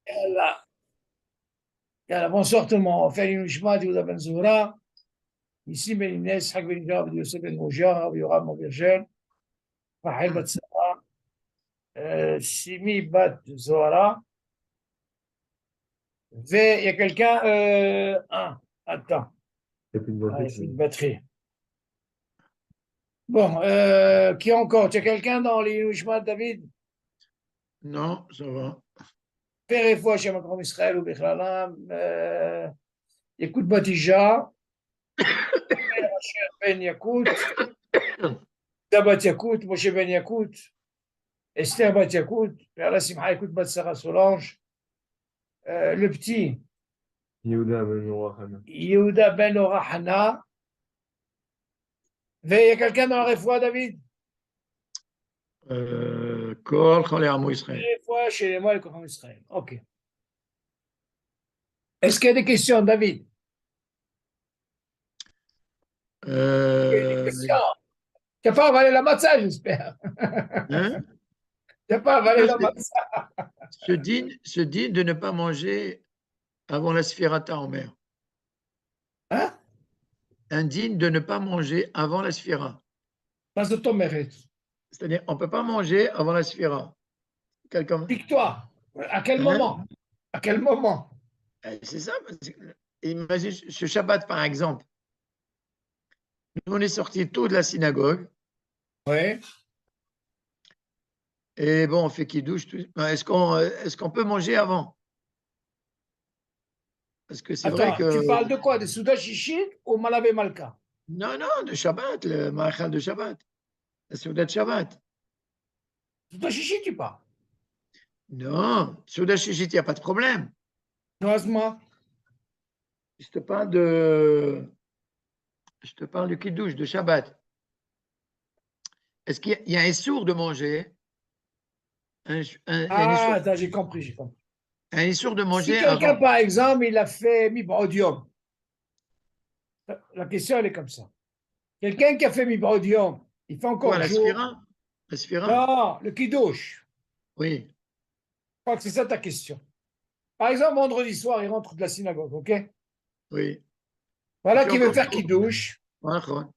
يلا يلا bonsoir tout le monde. On fait une Nishmat Yehuda Ben Zora. Ici, Ben Inès, Hak Ben Jav, Yosef Ben Mouja, Yoram Mobergel, Rahel Bat Sarah, Simi Bat Zora. Il y a quelqu'un. Attends. Il n'y a plus Il y a plus de de batterie. batterie. Bon, qui encore? Tu as quelqu'un dans les Nishmat, David? Non, ça va. Père et foi, Shem Akram Israël ou Bechlalam. Écoute Batija, Ben Yakout, Dabat Yakout, Moshe Ben Yakout. Esther Bat Yakout, Père la Simcha écoute Bat Sarah Solange, le petit, Yehuda Ben Orahana. Yehuda Ben Orahana. Il y a quelqu'un dans la réfoua, David? Kol Cholei Amo Israël. Réfoua chez les mois et le Coran Israël. Ok. Est-ce qu'il y a des questions, David? Des questions. Tu n'as pas avalé la matzah, j'espère. Hein? Tu n'as pas avalé la matzah. Se dit de ne pas manger avant la Sfirata en mer. Hein? Indigne de ne pas manger avant la Sphira. Pas de ton mérite. C'est-à-dire, on ne peut pas manger avant la Sphira. Quelqu'un. Pique-toi. À quel Hein? moment? À quel moment? C'est ça. Imagine ce Shabbat, par exemple. Nous, on est sortis tôt de la synagogue. Oui. Et bon, on fait Kiddush. Est-ce qu'on peut manger avant? Parce que c'est vrai Attends, que. tu parles de quoi? De Souda Shishit ou Malavé Malka? Non, non, de Shabbat, le Ma'achal de Shabbat. La Souda de Shabbat. Souda Shishit, tu parles? Non, Souda Shishit, il n'y a pas de problème. Heureusement. Je te parle du Kiddush, de Shabbat. Est-ce qu'il y a un sourd de manger? Attends, j'ai compris, j'ai compris. Un sourd de Si manger quelqu'un, avant. par exemple, il a fait Mibrodium, la question, elle est comme ça. Quelqu'un qui a fait Mibrodium, il fait Quoi, encore la jour. Sphira? La Sphira? Non, le Kiddush. Oui, Je crois que c'est ça ta question. Par exemple, vendredi soir, il rentre de la synagogue, ok? oui. Voilà Il fait qui veut encore faire jour. Kiddush. Voilà.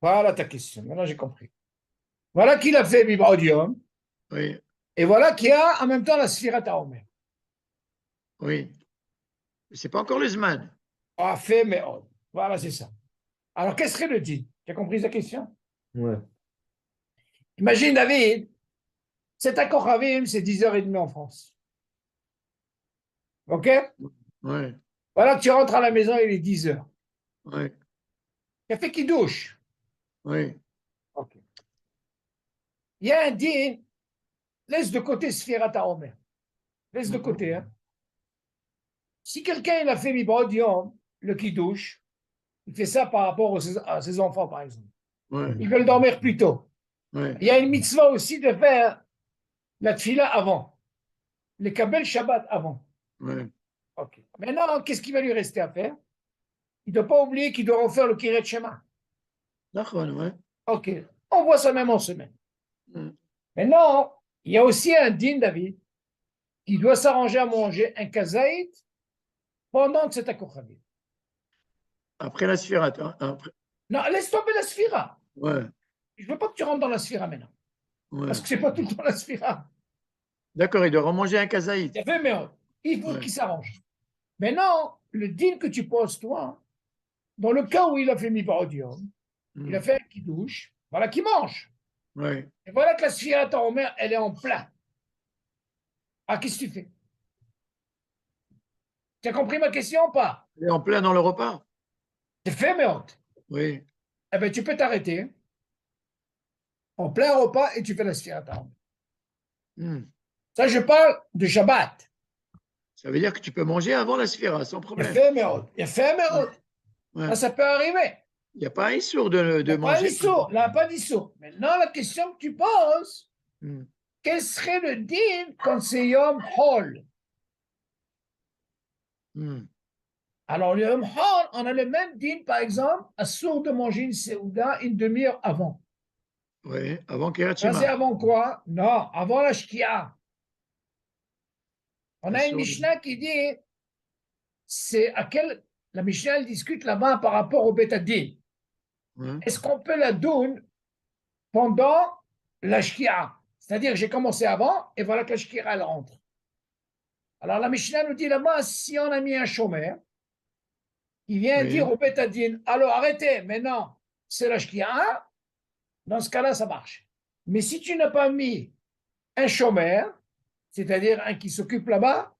Voilà ta question. Maintenant, j'ai compris. Voilà qu'il a fait Mibrodium. Oui, Et voilà qu'il y a en même temps la Sphira Taomer. oui. C'est pas encore le Zman. A fait, mais voilà, c'est ça. Alors, qu'est-ce serait le dit? Tu as compris sa question? Ouais. Imagine, David, cet accord Ravim, c'est 10h30 en France. OK? Ouais, Voilà que tu rentres à la maison, il est 10h. ouais, Il a fait qui douche. oui. OK. Il y a un din, laisse de côté Sphirata Omer. Laisse de côté. Hein. Si quelqu'un il a fait Mibrodium, le kidouche, il fait ça par rapport à ses enfants, par exemple. Ouais, Ils veulent dormir plus tôt. ouais, Il y a une mitzvah aussi de faire la tfila avant, le kabel Shabbat avant. ouais. OK. Maintenant, qu'est-ce qu'il va lui rester à faire? Il ne doit pas oublier qu'il doit refaire le Kiret Shema. D'accord, ouais. OK. On voit ça même en semaine. Mm. Maintenant, il y a aussi un din, David, qui doit s'arranger à manger un kazaït pendant cet accord. Après la Sphira, après. Non, laisse tomber la sphira. Ouais, Je ne veux pas que tu rentres dans la sphira maintenant. ouais. Parce que ce n'est pas tout le temps la sphira. D'accord, il doit remanger un kazaït. Il y avait, mais il faut Ouais. qu'il s'arrange. Maintenant, le din que tu poses, toi, dans le cas où il a fait mi-parodium, il a fait un kidouche, voilà qui mange. Ouais. Et voilà que la sphira ta Omer, elle est en plein. Ah, qu'est-ce que tu fais? Tu as compris ma question ou pas? Il est en plein dans le repas. C'est fait, mais honte. Oui. Eh bien, tu peux t'arrêter en plein repas et tu fais la sphira ta Omer. Mm. Ça, je parle de Shabbat. Ça veut dire que tu peux manger avant la Sphira, sans Il y a problème. fait, mais honte. Il y a fait, mais honte. Ouais. Ça peut arriver. Il n'y a pas un sourd de Il n'y a pas manger. d'issour. Il n'y a pas d'issour. Maintenant, la question que tu poses, Mm. quel serait le din quand c'est Yom Hol? Mm. Alors, le Yom Hol, on a le même din, par exemple, à sourd de manger une Seouda une demi-heure avant. Oui, avant Kirat Ça, c'est Shema. avant quoi? Non, avant la Shkia. On a une Mishnah qui dit, c'est à quel, la Mishnah elle discute là-bas par rapport au Betadin. Est-ce qu'on peut la donner pendant la shkia? C'est-à-dire que j'ai commencé avant et voilà que la shkia elle rentre. Alors la Mishnah nous dit là-bas, si on a mis un chômeur, il vient dire au Betadin, alors arrêtez, maintenant c'est la shkia, dans ce cas-là ça marche. Mais si tu n'as pas mis un chômeur, c'est-à-dire un qui s'occupe là-bas,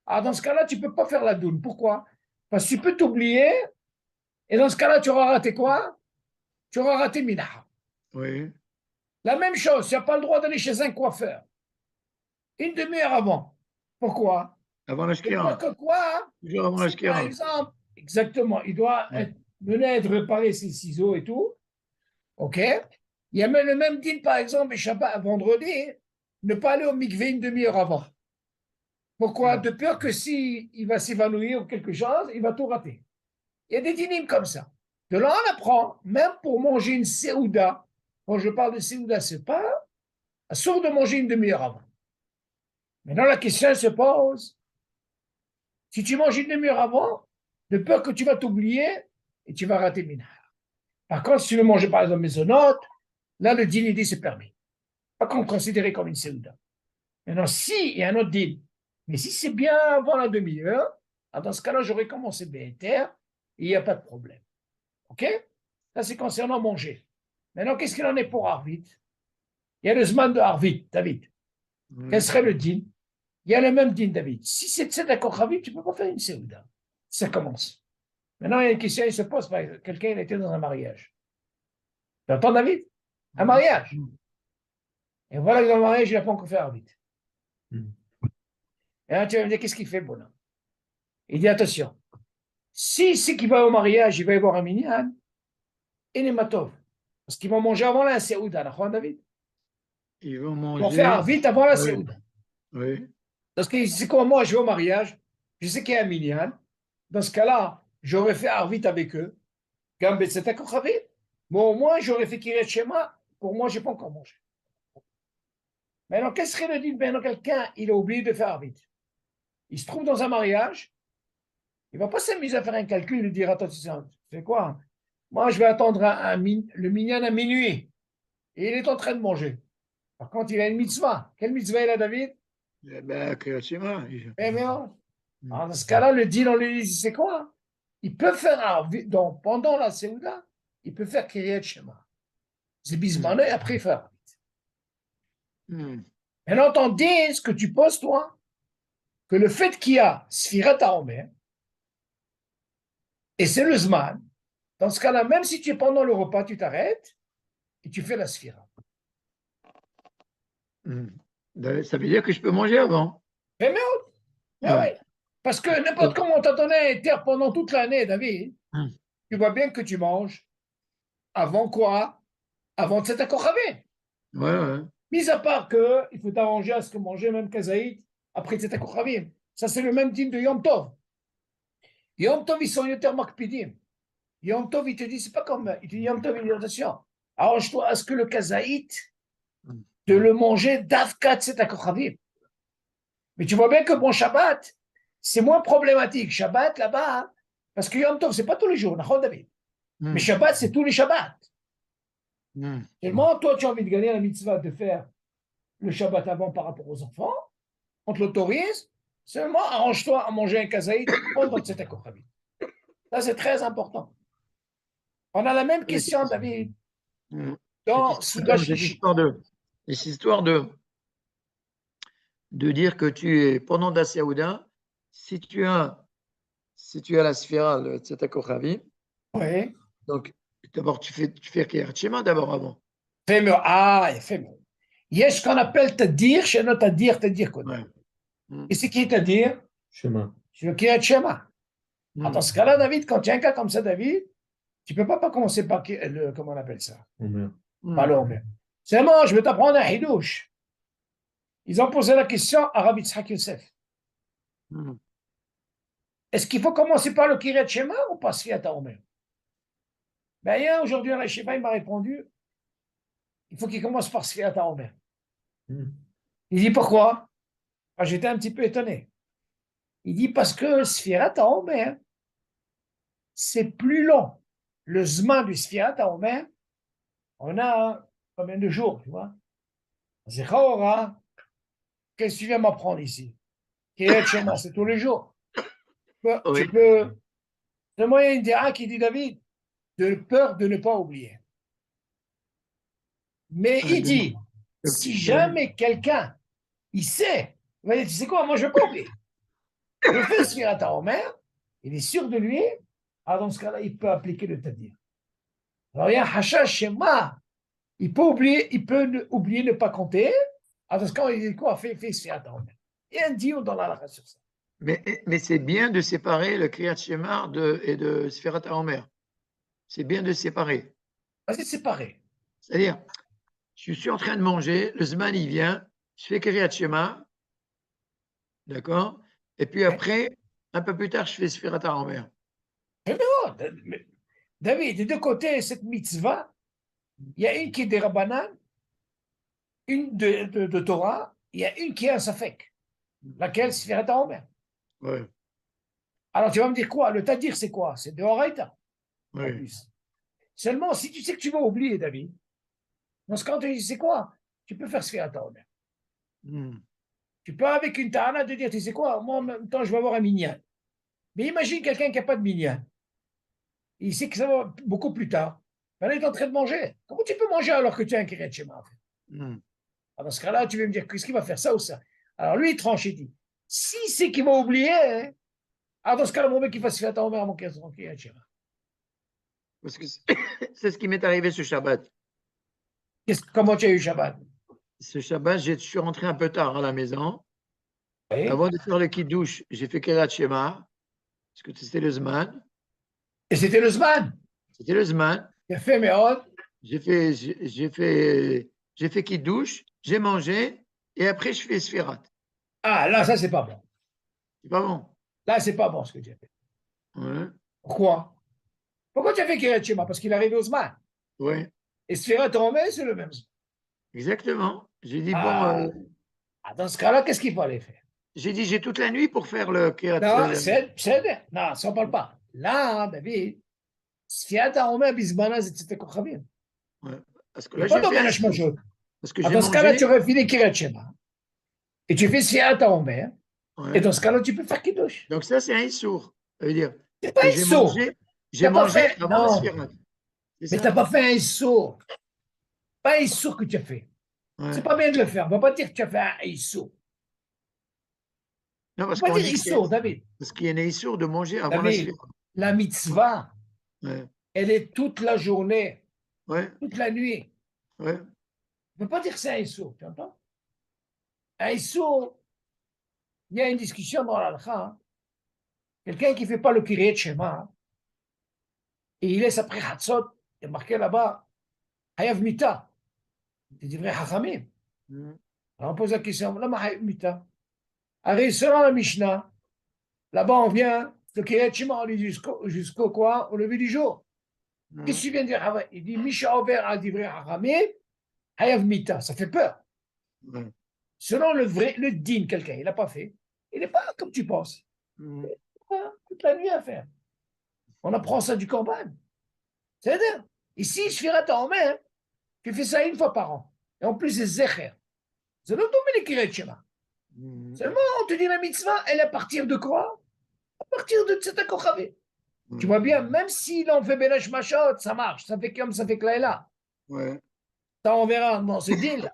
alors dans ce cas-là tu ne peux pas faire la doune. Pourquoi? Parce que tu peux t'oublier et dans ce cas-là tu auras raté quoi? Tu auras raté Minaha. Oui. La même chose, tu n'as pas le droit d'aller chez un coiffeur une demi-heure avant. Pourquoi? Avant la shkira. Que quoi? Toujours avant la Si par shkira. exemple, exactement, il doit venir être réparé ses ciseaux et tout, ok? Il y a même le même din, par exemple, Shabbat, vendredi, ne pas aller au mikvé une demi-heure avant. Pourquoi? De peur que si il va s'évanouir ou quelque chose, il va tout rater. Il y a des dynimes comme ça. De là, on apprend, même pour manger une séouda, quand je parle de séouda, c'est pas sauf de manger une demi-heure avant. Maintenant, la question se pose, si tu manges une demi-heure avant, de peur que tu vas t'oublier et tu vas rater Mina. Par contre, si tu veux manger par exemple maisonnote, là, le dîner dit c'est permis. Pas considéré comme une séouda. Maintenant, si il y a un autre dîner, mais si c'est bien avant la demi-heure, dans ce cas-là, j'aurais commencé BTR et il n'y a pas de problème. OK? Ça, c'est concernant manger. Maintenant, qu'est-ce qu'il en est pour Arvit? Il y a le Zman de Arvit, David. Quel serait le din? Il y a le même din, David. Si c'est Tzedek Kochavit, tu ne peux pas faire une séouda. Ça commence. Maintenant, il y a une question, il se pose, quelqu'un il était dans un mariage. Tu entends, David? Un mariage. Et voilà que dans le mariage, il n'a pas encore fait Arvit. Et là, tu vas me dire, qu'est-ce qu'il fait, bonhomme? Il dit, attention, si c'est qu'il va au mariage, il va y avoir un minyan, il est matov. Parce qu'ils vont manger avant la séouda, d'accord, David? Ils vont manger. Ils vont faire vite avant la séouda. Oui. Parce que c'est comme moi, je vais au mariage, je sais qu'il y a un minyan. Dans ce cas-là, j'aurais fait Arvit avec eux. Gambet, c'était Kochavit. Mais au moins, j'aurais fait Kiryat Shema. Pour moi, je n'ai pas encore mangé. Maintenant, qu'est-ce qu'il dit? Maintenant, quelqu'un, il a oublié de faire Arvit. Il se trouve dans un mariage. Il ne va pas s'amuser à faire un calcul et dire, attends, tu sais quoi? Moi, je vais attendre le minyan à minuit. Et il est en train de manger. Par contre, il a une mitzvah. Quelle mitzvah il a, David? Eh ben, Kriyat Shema. Eh bien, dans ce cas-là, le deal, on lui dit, c'est quoi? Il peut faire, donc, pendant la Séouda, il peut faire Kiryat Shema. C'est bismané, et après il fait Arvit. Maintenant, t'en dis ce que tu poses, toi, que le fait qu'il y a Sfirat HaOmer, et c'est le Zman, dans ce cas-là, même si tu es pendant le repas, tu t'arrêtes et tu fais la Sphira. Ça veut dire que je peux manger avant. Mais ouais. Parce que n'importe comment t'as donné un terre pendant toute l'année, David, tu vois bien que tu manges avant quoi? Avant de s'être Kochavit. Ouais. Mis à part qu'il faut t'arranger à ce que manger même Kazaït après Tzedek Kochavim. Ça, c'est le même dîme de Yom Tov. Yom Tov, ils sont yoter makpidim. Yom Tov, il te dit, c'est pas comme. Il te dit Yom Tov, il dit attention. Arrange-toi à ce que le Kazaït, de le manger d'Avkat Tzedek Kochavim. Mais tu vois bien que bon Shabbat, c'est moins problématique. Shabbat, là-bas, parce que Yom Tov, c'est pas tous les jours, David. Mais Shabbat, c'est tous les Shabbats. Tellement, toi, tu as envie de gagner la mitzvah de faire le Shabbat avant par rapport aux enfants, on te l'autorise, seulement arrange-toi à manger un kazaït pendant cette Kochavit. Ça, c'est très important. On a la même question, David, dans Souda Shishi. Cette histoire de dire que tu es pendant la Séouda, si tu as la sphira, le Tzedek Kochavim, oui. Donc, d'abord, tu fais Kiryat Shema d'abord avant. Fais-moi. Il y a ce qu'on appelle Tadir, chez nous, Tadir quoi. Et c'est qui Tadir? Shema. C'est le Kiryat Shema. Dans ce cas-là, David, quand tu as un cas comme ça, David, tu ne peux pas commencer par comment on appelle ça? Pas l'Omer. C'est bon, je vais t'apprendre un hidouche. Ils ont posé la question à Rabbi Tzhak Yosef. Est-ce qu'il faut commencer par le Kiryat Shema ou par Sfiat HaOmer? Ben, aujourd'hui, à la Shiva, il m'a répondu, il faut qu'il commence par Sfiat HaOmer. Il dit pourquoi? J'étais un petit peu étonné. Il dit parce que Sfirat HaOmer, c'est plus long. Le Zman du Sfirat HaOmer, on a combien de jours, tu vois? Zechora, qu'est-ce que tu viens m'apprendre ici? Kiryat Shema, c'est tous les jours. Oui. Tu peux. Le moyen une dira qui dit David, de peur de ne pas oublier. Mais il dit, si jamais quelqu'un, il sait, il va dire, tu sais quoi, moi je ne vais pas oublier. Je fais Sfirat HaOmer, il est sûr de lui, alors dans ce cas-là, il peut appliquer le Tadir. Alors il y a un Hashash Shema, il peut oublier, ne pas compter, alors dans ce cas-là, il dit quoi, fait Sfirat HaOmer. Il y a un dion dans la lacha sur ça. Mais c'est bien de séparer le Kriyat Shema et de Sfirat HaOmer. C'est bien de séparer. Vas-y, c'est pareil. C'est-à-dire, je suis en train de manger, le Zman il vient, je fais Kriyat Shema, d'accord? Et puis après, un peu plus tard, je fais Sfirat HaOmer. Mais non, David, des deux côtés, cette mitzvah, il y a une qui est des Rabbanan, une de Torah, il y a une qui est un Safek. Laquelle Sfirat HaOmer. Ouais, Alors tu vas me dire quoi? Le Tadir, c'est quoi? C'est de Horaïta, en ouais. plus. Seulement, si tu sais que tu vas oublier, David, dans ce cas, tu dis, c'est quoi? Tu peux faire Sfirat HaOmer. Hmm. Tu peux, avec une ta'ana, te dire, tu sais quoi? Moi, en même temps, je vais avoir un minyan. Mais imagine quelqu'un qui n'a pas de minyan. Il sait que ça va beaucoup plus tard. Ben là, il est en train de manger. Comment tu peux manger alors que tu as un Kiryat Shema? Hmm. Dans ce cas-là, tu vas me dire, qu'est-ce qu'il va faire, ça ou ça? Alors lui, il tranche et dit, si c'est qu'il va oublier, hein, alors dans ce cas-là, mon mec, il fasse Sfirat HaOmer à mon Kiryat Shema. Parce que c'est ce qui m'est arrivé ce Shabbat. Comment tu as eu Shabbat? Ce Shabbat, je suis rentré un peu tard à la maison. Oui. Avant de faire le Kiddush, j'ai fait Kriyat Shema, parce que c'était le Zman. Et c'était le Zman. C'était le Zman. Il a fait Meod. J'ai fait Kiddush, j'ai mangé, et après, je fais Sfirat. Ah, là, ça, c'est pas bon. C'est pas bon. Là, c'est pas bon ce que tu as fait. Ouais, Pourquoi? Pourquoi tu as fait Kiryat Shema? Parce qu'il est arrivé au Zman. ouais, Et Sfirat HaOmer, c'est le même Zman. exactement. J'ai dit, bon, Ah, dans ce cas-là, qu'est-ce qu'il fallait faire? j'ai toute la nuit pour faire le Kriyat. Non, c'est non, ça ne parle pas. Là, David, Sfirat HaOmer, Bizmana, c'était Kochavim. Ouais. Parce que Il n'y là, a pas j'ai fait un d'Omenash jour. Mashot. Parce que Ah, j'ai dans ce cas-là, mangé. tu aurais fini Kiryat Shema. Et tu fais Sfirat HaOmer. Et Ouais. dans ce cas-là, tu peux faire Kiddush. Donc ça, c'est un issour. Ça veut dire C'est pas que un sourd. j'ai T'as pas mangé fait. avant la Non, Sfirat. C'est mais tu n'as ça? pas fait un sourd. Pas un sourd que tu as fait. C'est Ouais. pas bien de le faire. On ne va pas dire que tu as fait un issour. Non, On ne parce va pas qu'on dire dit issour, David. qu'il y a un issour de manger avant la David, Sfirat. la mitzvah, Ouais. elle est toute la journée, Ouais. toute la nuit. Ouais. On ne peut pas dire que c'est un issour, tu entends? Un issour, il y a une discussion dans l'alcha. Quelqu'un qui ne fait pas le Kiryat Shema, et il laisse après Hatzot, il est marqué là-bas, Hayav Mita. C'est du vrai Hachamim. Mm. Alors on pose la question, lama Hayav Mita. Alors, selon la Mishnah, là-bas on vient, le Kiryat Shema, on lit jusqu'au quoi? Au lever du jour. Mm. Qu'est-ce que tu viens de dire? Il dit, Misha Over a dit vrai Hachamim, Hayav Mita. Ça fait peur. Ouais. Selon le din, quelqu'un, il n'a pas fait. Il n'est pas comme tu penses. Mm. Toute la nuit à faire. On apprend ça du Corban. C'est-à-dire, ici, je ferai ta main, tu fais ça une fois par an. Et en plus, c'est Zecher. C'est le domaine qui est Shema. Mm. Seulement, on te dit la mitzvah, elle est à partir de quoi? À partir de Tzeta Kochavé. Tu Ouais. vois bien, même s'il en fait Benash Machot, ça marche. Ça fait comme ça fait que là et là. Ouais. Ça, on verra dans ce deal.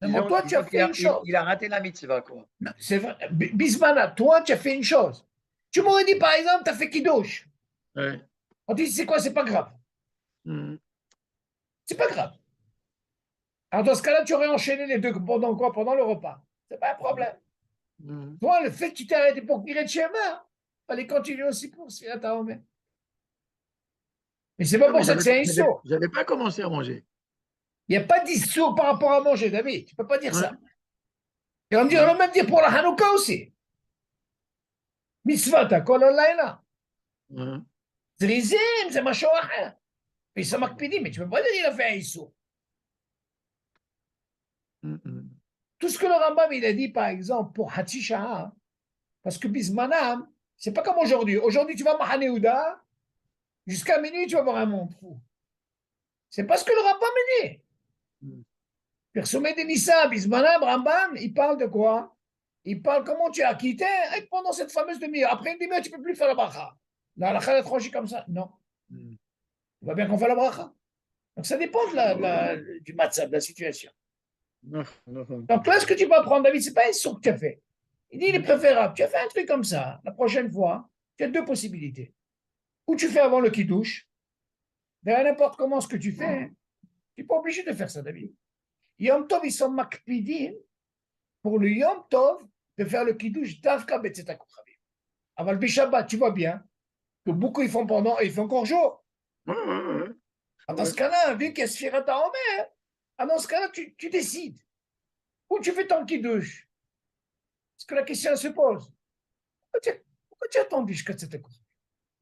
Seulement, toi, tu as fait une chose. Il a raté la mitzvah, quoi. C'est vrai. Bismana, toi, tu as fait une chose. Tu m'aurais dit, par exemple, tu as fait Kiddush. Ouais. On dit, c'est quoi? C'est pas grave. Mm. C'est pas grave. Alors, dans ce cas-là, tu aurais enchaîné les deux pendant quoi? Pendant le repas. C'est pas un problème. Mm. Toi, le fait que tu t'es arrêté pour tirer de chez moi, il fallait continuer aussi pour se faire ta Mais c'est pas Non, mais pour ça que c'est un issour. j'avais pas commencé à manger. Il n'y a pas d'issour par rapport à manger, David. Tu peux pas dire Ouais. ça. Et on va même dire pour la Hanouka aussi. Mitzvah, ta kol là. Ouais. Zrizim, c'est machin. Mais ça m'a pédé, mais tu peux pas dire qu'il a fait un issour. Mm. Mm. Tout ce que le Rambam il a dit, par exemple, pour Hatisha, Parce que Bismanam, c'est pas comme aujourd'hui. Aujourd'hui, tu vas à Mahaneuda, jusqu'à minuit, tu vas voir un monde fou. C'est pas ce que le rabbin me dit. Persomé de Nissa, Bismanam, Rambam, il parle de quoi? Il parle comment tu as quitté pendant cette fameuse demi-heure. Après une demi-heure, tu ne peux plus faire la bracha. La halakha est tranchée comme ça. Non. Il va bien qu'on fasse la bracha. Donc ça dépend du matzah, de la situation. Donc là, ce que tu vas apprendre, David, ce n'est pas un saut que tu as fait. Il dit, il est préférable. Tu as fait un truc comme ça. La prochaine fois, tu as deux possibilités. Ou tu fais avant le kiddush, mais n'importe comment ce que tu fais, tu n'es pas obligé de faire ça, David. Yom Tov, ils sont makpidim pour le Yom Tov de faire le kiddush d'Avka Betzetak Kochavim. Aval Bishabbat, tu vois bien que beaucoup ils font pendant, ils font encore jour. Dans ce cas-là, vu qu'il y a Sfirat HaOmer, dans ce cas-là, tu décides. Ou tu fais ton kiddush. Parce que la question se pose. Pourquoi tu attends jusqu'à cette écoute?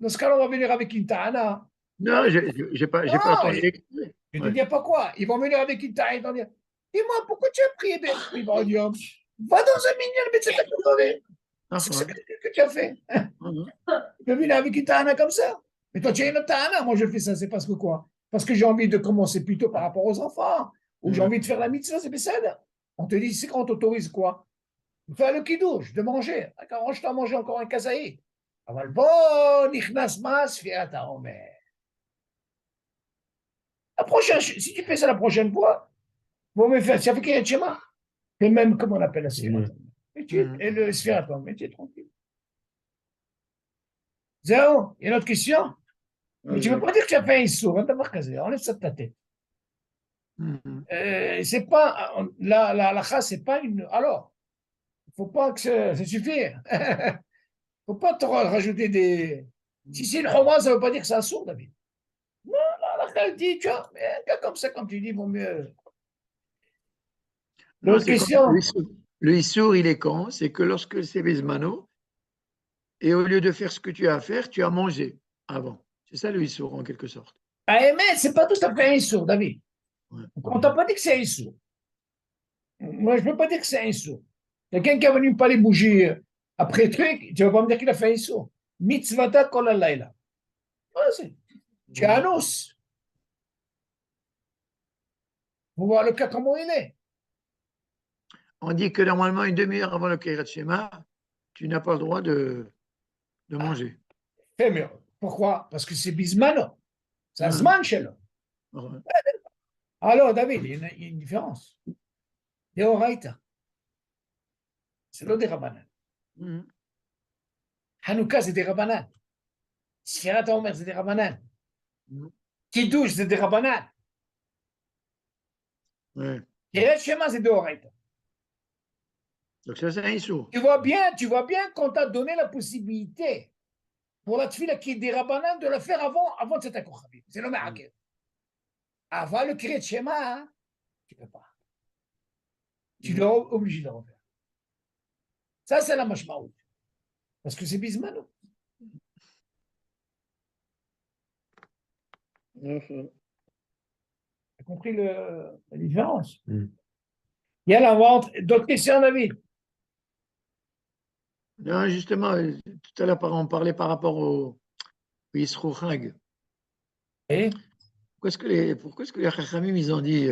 Dans ce cas-là, on va venir avec une ta'ana. Non, j'ai pas entendu. Je ne dis pas quoi. Ils vont venir avec une ta'ana. Ils vont dire, dis-moi, pourquoi tu as prié il va dire, va dans un minyan, mais c'est ce que tu as fait. Tu peux venir avec une ta'ana comme ça. Mais toi, tu as une autre ta'ana. Moi, je fais ça, c'est parce que quoi? Parce que j'ai envie de commencer plutôt par rapport aux enfants. Ou j'ai envie de faire la mitzvah, c'est ça. On te dit, c'est quand on t'autorise quoi? De faire le kiddush, de manger. Quand je t'ai mangé encore un kazaïd. אבל בוא נכנס מה ספירת העומר. La prochaine, si tu fais ça la prochaine fois, vous me faites, ça fait qu'il y a un schéma. C'est même, comment on appelle la sphère. Et le sphère, mais tu es tranquille. Zéro, il y a une autre question? Mais tu ne veux pas dire que tu as fait un sourd, hein, d'abord, enlève ça de ta tête. C'est pas, la chasse, c'est pas une. Alors, il ne faut pas que ça suffit. Il ne faut pas te rajouter des. Si c'est une roman, ça ne veut pas dire que c'est un sourd, David. Non, la dit, tu vois, mais un gars comme ça, comme tu dis, vaut mieux. L'autre question. Le Issour, il est quand? C'est que lorsque c'est Bismano, et au lieu de faire ce que tu as à faire, tu as mangé avant. C'est ça le Issour, en quelque sorte. Ah, mais c'est pas tout à fait un Issour, David. Ouais. On t'a pas dit que c'est un Issour. Moi, je ne peux pas dire que c'est un Issour. Quelqu'un qui est venu pas les bougies après truc, tu ne vas pas me dire qu'il a fait un Issour. Mitzvata kol halayla. Vas-y. Tu as un os. Faut voir le cas comment il est. On dit que normalement, une demi-heure avant le Kirat Shema, tu n'as pas le droit de manger. Mais pourquoi? Parce que c'est Bismano. C'est Zman chez Alors, David, il y a une différence. Des Horaïta. C'est pas des Rabanan. Hanouka, c'est des Rabanan. Sfirat HaOmer, c'est des Rabanan. Kiddush, c'est des Rabanan. Kirat Shema, c'est des Horaïta. Donc ça, c'est un Issour. Tu vois bien qu'on t'a donné la possibilité pour la tfila qui est des Rabanan de la faire avant de cet accord. C'est le Ma'akel. Avant le Kirat Shema, tu ne peux pas. Tu dois obligé de le refaire. Ça, c'est la mashmaout. Parce que c'est Bismano. Tu as compris la différence? Il y a la vente. D'autres questions, David? Non, justement, tout à l'heure, on parlait par rapport au Yisro Chag. Pourquoi est-ce que les Chachamim, ils ont dit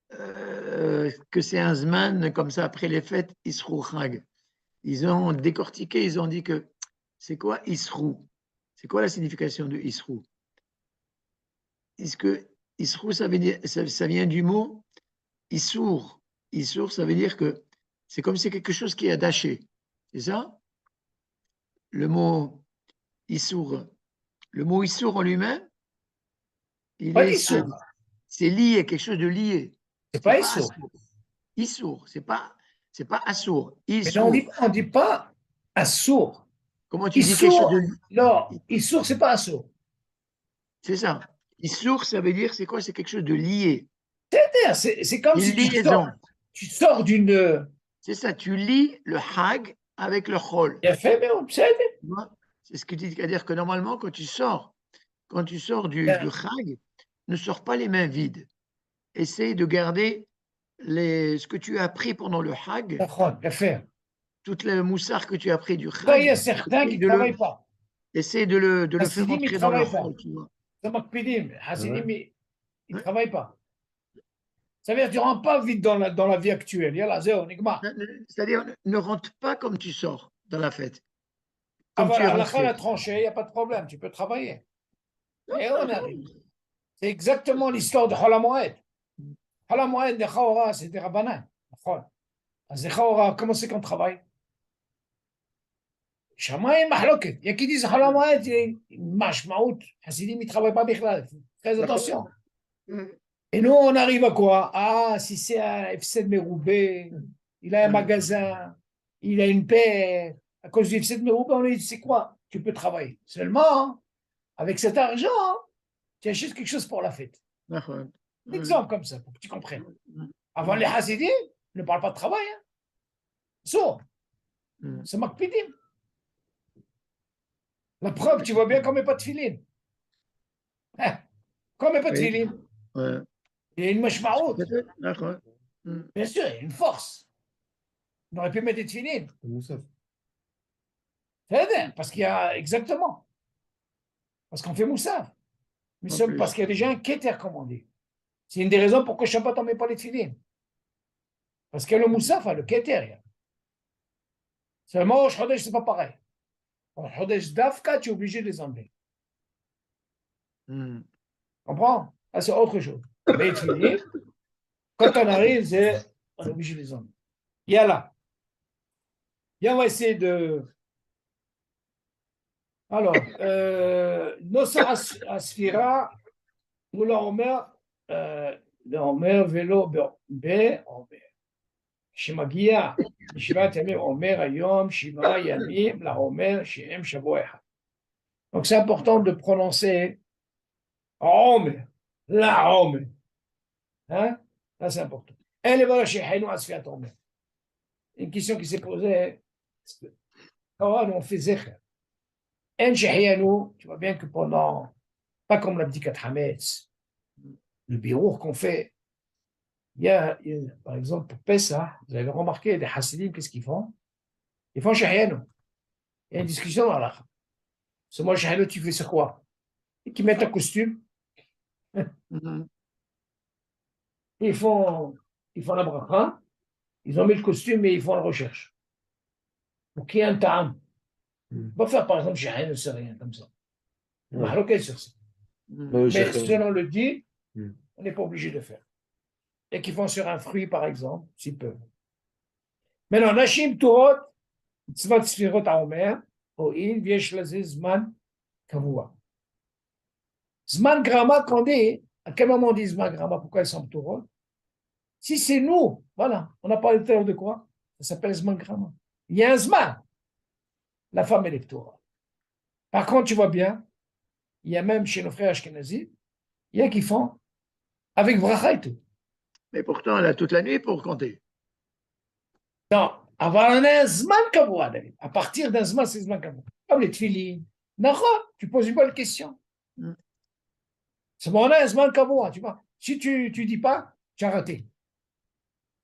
que c'est un Zman, comme ça, après les fêtes, Yisro Chag? Ils ont décortiqué, ils ont dit que c'est quoi Isrou? C'est quoi la signification de Isrou? Est-ce que Isrou, ça vient du mot Issour? Issour, ça veut dire que c'est comme si quelque chose qui est attaché. C'est ça? Le mot Issour. Le mot Issour en lui-même, c'est lié, quelque chose de lié. C'est pas Issour. Issour, c'est pas Assour. Mais non, on ne dit pas Assour. Comment tu dis quelque chose de... Non, Issour, c'est pas Assour. C'est ça. Issour, ça veut dire, c'est quoi? C'est quelque chose de lié. C'est comme si tu sors d'une... C'est ça, tu lis le Hag avec le Chol. C'est ce que tu dis, c'est-à-dire que normalement, quand tu sors du Hag, ne sors pas les mains vides. Essaye de garder ce que tu as appris pendant le Hag. toute le moussard que tu as pris du Là, il y a Chag, certains qui ne travaillent pas. essaie de le faire Hasidim, ils ne entrer dans leur travaillent pas. rôle, tu vois. C'est Makpidim. Hasidim, ils ne Ouais. travaillent pas. Ça veut dire que tu ne rentres pas vite dans la vie actuelle. Yallah, zéro, nigma. C'est-à-dire, ne rentre pas comme tu sors dans la fête, comme Avant tu es la rentré. a tranché, il n'y a pas de problème, tu peux travailler. Et on Non, arrive. C'est exactement l'histoire de Hola Moed. Hola Moed de Khaora, c'est des rabbanan. Les Khaora, comment c'est qu'on travaille? Shamaï Mahloket. Il y a qui disent Hola Moed, Mashmaout. Hasidim, ils ne travaillent pas Bichlal. Très attention. Et nous, on arrive à quoi? Ah, si c'est un FC de Meroubé, il a un magasin, il a une paix. À cause du FC de Meroubé, on lui dit, c'est quoi? Tu peux travailler. Seulement, avec cet argent, tu achètes quelque chose pour la fête. D'accord. Exemple comme ça, pour que tu comprennes. Avant les Hasidim, ne parlent pas de travail. Hein. So, c'est Makpidim. La preuve, tu vois bien qu'on ne met pas de filine. Hein? Quand on ne met pas de filine, il y a une mashmaout. D'accord. Bien sûr, il y a une force. On aurait pu mettre des filines. Parce qu'il y a exactement. Parce qu'on fait moussaf. Mais parce qu'il y a déjà un keter, comme on dit. C'est une des raisons pourquoi Shabbat on ne met pas les filines. Parce que le moussaf a le keter. Seulement, au Chodesh, ce n'est pas pareil. Au Chodesh d'Afka, tu es obligé de les enlever. Comprends? Ça, c'est autre chose. Mais les filines, quand on arrive, on est obligé de les enlever. Yallah. Et on va essayer de. Alors, Nosar Asfira, ou l'Omer, l'Omer vélo Omer. שמגיע ישיבת ימים אומר היום 7 ימים לעומר שהם שבוע אחד. Donc c'est important de prononcer Omer, la Omer. Hein? Ça c'est important. Elle est voilà chez Haïnou Asfiat Omer. Une question qui s'est posée, quand on fait Zecher. En Shehianou, tu vois bien que pendant, pas comme l'abdikat Hametz, le birour qu'on fait, il y a, par exemple, pour Pessah, vous avez remarqué, les Hasidim, qu'est-ce qu'ils font? Ils font Shehianou. Il y a une discussion dans la. C'est moi, Shehianou, tu fais sur quoi? Et qui mettent un costume, ils font la bracha, ils ont mis le costume et ils font la recherche. Pour qu'il y ait un ta'am. On va faire, par exemple, Shehianou, c'est rien, comme ça. On va bloquer sur ça. Mais selon le dit, on n'est pas obligé de faire. Et qu'ils font sur un fruit, par exemple, s'ils peuvent. Maintenant, Nashim Turot, Tzvat Sfirot Aomer, O'il, Viesh Lazé, Zman, Kavua. Zman Grama, qu'on dit, à quel moment on dit Zman Grama, pourquoi ils sont Turot? Si c'est nous, voilà, on a parlé tout à l'heure de quoi? Ça s'appelle Zman Grama. Il y a un Zman. La femme, elle est Turot. Par contre, tu vois bien, il y a même chez nos frères Ashkenazi, il y a qui font avec bracha et tout. Mais pourtant, elle a toute la nuit pour compter. Non, avoir un Zman Kavua, David. À partir d'un Zman, c'est Zman Kavua. Comme les tfilines. Non, tu poses une bonne question. C'est bon, on a un Zman Kavua, tu vois. Si tu ne dis pas, tu as raté.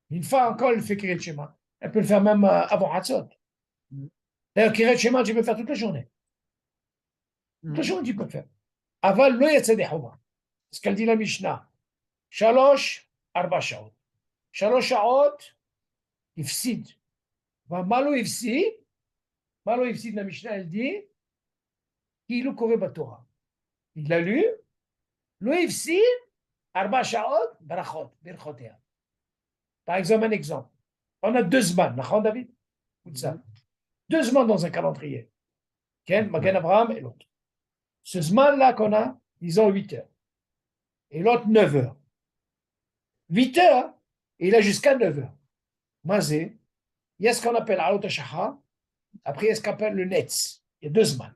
Une fois encore, elle fait Kiret Shema. Elle peut le faire même avant Hatzot. D'ailleurs, Kiret Shema, tu peux le faire toute la journée. Toute la journée, tu peux le faire. Aval lo yatzadeh huma. Ce qu'elle dit la Mishnah. Shalosh, arba shaot. Shalosh shaot, ifsid. Malo ifsid, la Mishnah, elle dit, il le coré Torah. Il l'a lu, lo ifsid, arba shaot, barachot, birchotea. Par exemple, un exemple. On a 2 zman, d'accord, David? Écoute ça. 2 zman dans un calendrier. Ken, Magen Abraham et l'autre. Ce zman-là qu'on a, disons 8 heures. Et l'autre, 9 heures. 8 heures, et il a jusqu'à 9 heures. Mazé, il y a ce qu'on appelle Alot HaShachar, après il y a ce qu'on appelle le Netz. Il y a 2 zman.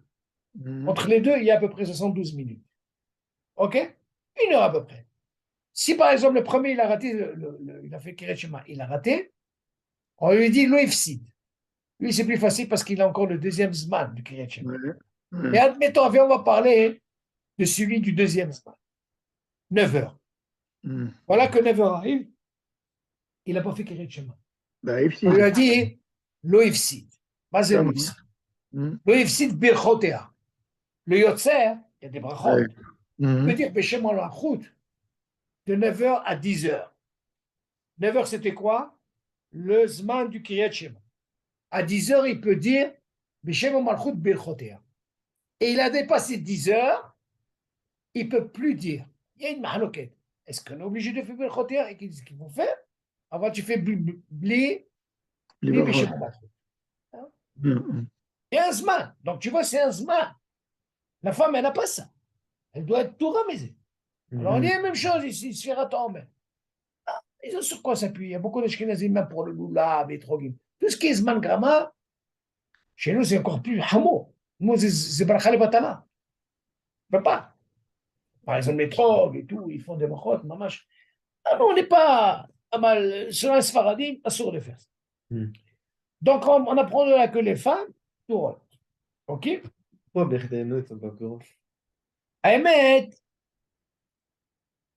Entre les deux, il y a à peu près 72 minutes. OK? 1 heure à peu près. Si par exemple le premier, il a raté, il a fait Kiret Shema, il a raté, on lui dit l'Oifsid. Lui, c'est plus facile parce qu'il a encore le deuxième Zman du Kiret Shema. Et admettons, on va parler de celui du deuxième Zman. 9 heures. Voilà que 9 heures arrive, il n'a pas fait Kiret Shema. On lui a dit, Lo ifsid. Pas Comme- lo ifsid. Hmm. Lo ifsid birchotea. Le yotzer, il y a des brachot. Ouais. On Mhm. peut dire Beshem Malachut de 9h à 10h. 9h, c'était quoi? Le Zman du Kiryat Shema. À 10h, il peut dire Beshem Malchut Birchotea. Et il a dépassé 10h, il ne peut plus dire. Il y a une mahaloket. Est-ce qu'on est obligé de faire Birchotea? Et qu'est-ce qu'il faut faire? Avant, tu fais bli Les Beshem brachot. Malchut. Mhm. Il y a un Zman. Donc, tu vois, c'est un Zman. La femme, elle n'a pas ça. Elle doit être tout ramisée. Alors, il y a la même chose ici, Sfirat Omer. Ils ont sur quoi s'appuyer? Il y a beaucoup d'Ashkenazim, même pour le Lula, les Trogim. Tout ce qui est Zman Grama, chez nous, c'est encore plus hamo. Nous, c'est Barachal Batala. On ne peut pas. Par exemple, les Trog et tout, ils font des brachot, mamash. Ah, on n'est pas à mal. Sur un Sfaradim, assourd de faire ça. Donc, on apprend de là que les femmes, tout rôle. OK? Pourquoi Berthéno, ils sont pas au courant? Ahmed,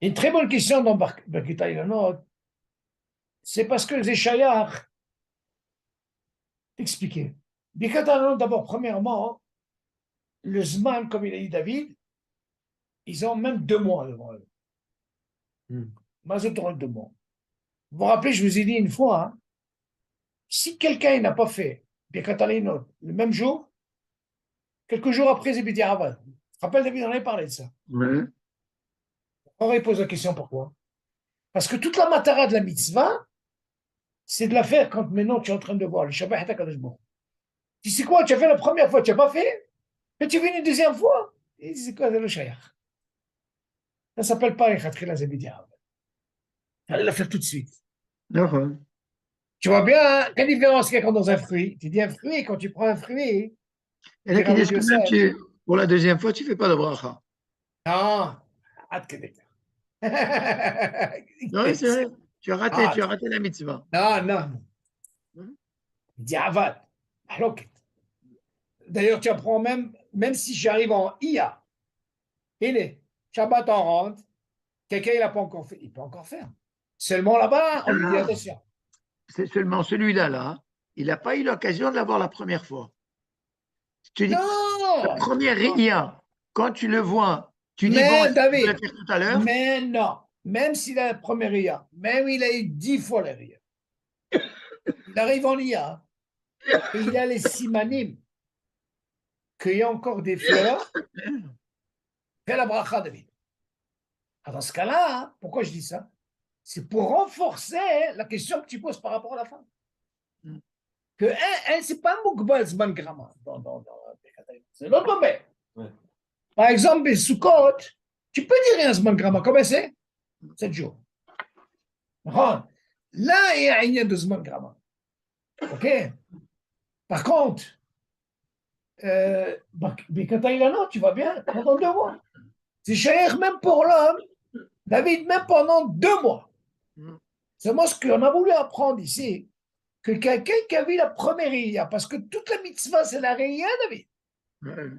une très bonne question dans Bakita Ilanot, c'est parce que les Shayach expliquaient. Bakita Ilanot, d'abord, premièrement, le Zman, comme il a dit David, ils ont même 2 mois devant eux. Mazot aura 2 mois. Vous vous rappelez, je vous ai dit une fois, hein, si quelqu'un n'a pas fait Birkat Halinot le même jour, quelques jours après, c'est Bidi Avad. Tu te rappelles, David, on avait parlé de ça. Ouais. On va poser la question pourquoi. Parce que toute la matara de la mitzvah, c'est de la faire quand maintenant tu es en train de voir le Shabbat HaKadosh Baruch Hu. Tu sais quoi, tu as fait la première fois, tu n'as pas fait, mais tu viens une deuxième fois. Et c'est quoi, c'est le Shayach. Ça ne s'appelle pas Echatchila Zebidi Avad. Il fallait la faire tout de suite. D'accord. Tu vois bien, hein, quelle différence il y a quand dans un fruit. Tu dis un fruit, quand tu prends un fruit, Il y en a qui disent que même pour la deuxième fois, tu ne fais pas de bracha. non, hâte que Oui, c'est vrai. Tu as raté Ah, la mitzvah. non, non. Diavad. Halok. D'ailleurs, tu apprends même si j'arrive en IA, il est, Shabbat en rentre, quelqu'un il n'a pas encore fait, il peut encore faire. Seulement là-bas, on lui dit attention. C'est seulement celui-là, là, il n'a pas eu l'occasion de l'avoir la première fois. Je te dis, la Non, première Ria, quand tu le vois, tu dis, bon, mais est-ce que je vais David, le faire tout à l'heure? mais non, même s'il a la première IA, même il a eu 10 fois la IA, il arrive en IA et il a les simanim, qu'il y a encore des fleurs, fais la bracha, David. Alors, dans ce cas-là, hein, pourquoi je dis ça? C'est pour renforcer la question que tu poses par rapport à la femme. Que elle, c'est pas Moukbal Zman Grama. C'est l'autre domaine. Ouais. Par exemple, Sukkot, tu peux dire un Zman Grama. Combien c'est? 7 jours. Là, il y a un de Zman Grama. OK? Par contre, Bikataïlano, tu vas bien pendant 2 mois. C'est cher même pour l'homme. David, même pendant 2 mois. C'est moi ce qu'on a voulu apprendre ici. Que quelqu'un qui a vu la première Ria, parce que toute la mitzvah, c'est la Ria, David. Ouais.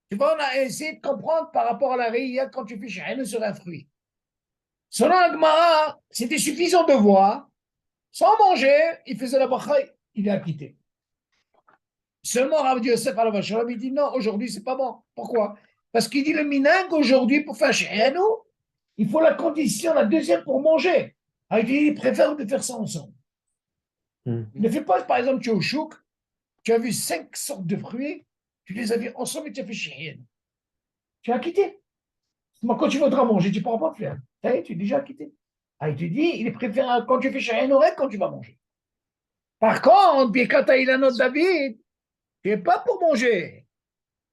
Tu vois, on a essayé de comprendre par rapport à la Ria quand tu fais Shahine sur un fruit. Selon Agmara, c'était suffisant de voir, sans manger, il faisait la bracha, il est acquitté. Seulement Rav Yosef al-Vachalom, il dit non, aujourd'hui, c'est pas bon. Pourquoi? Parce qu'il dit le minag aujourd'hui, pour faire Shahine, il faut la condition, la deuxième pour manger. Alors, il préfère de faire ça ensemble. Ne fais pas, par exemple, tu es au chouk, tu as vu 5 sortes de fruits, tu les as vus ensemble et tu as fait chien. Tu as quitté. Quand tu voudras manger, tu ne pourras pas faire. Tu es déjà quitté. Ah, il te dit, il est préférable quand tu fais chien quand tu vas manger. Par contre, bien quand il a notre David, tu n'es pas pour manger.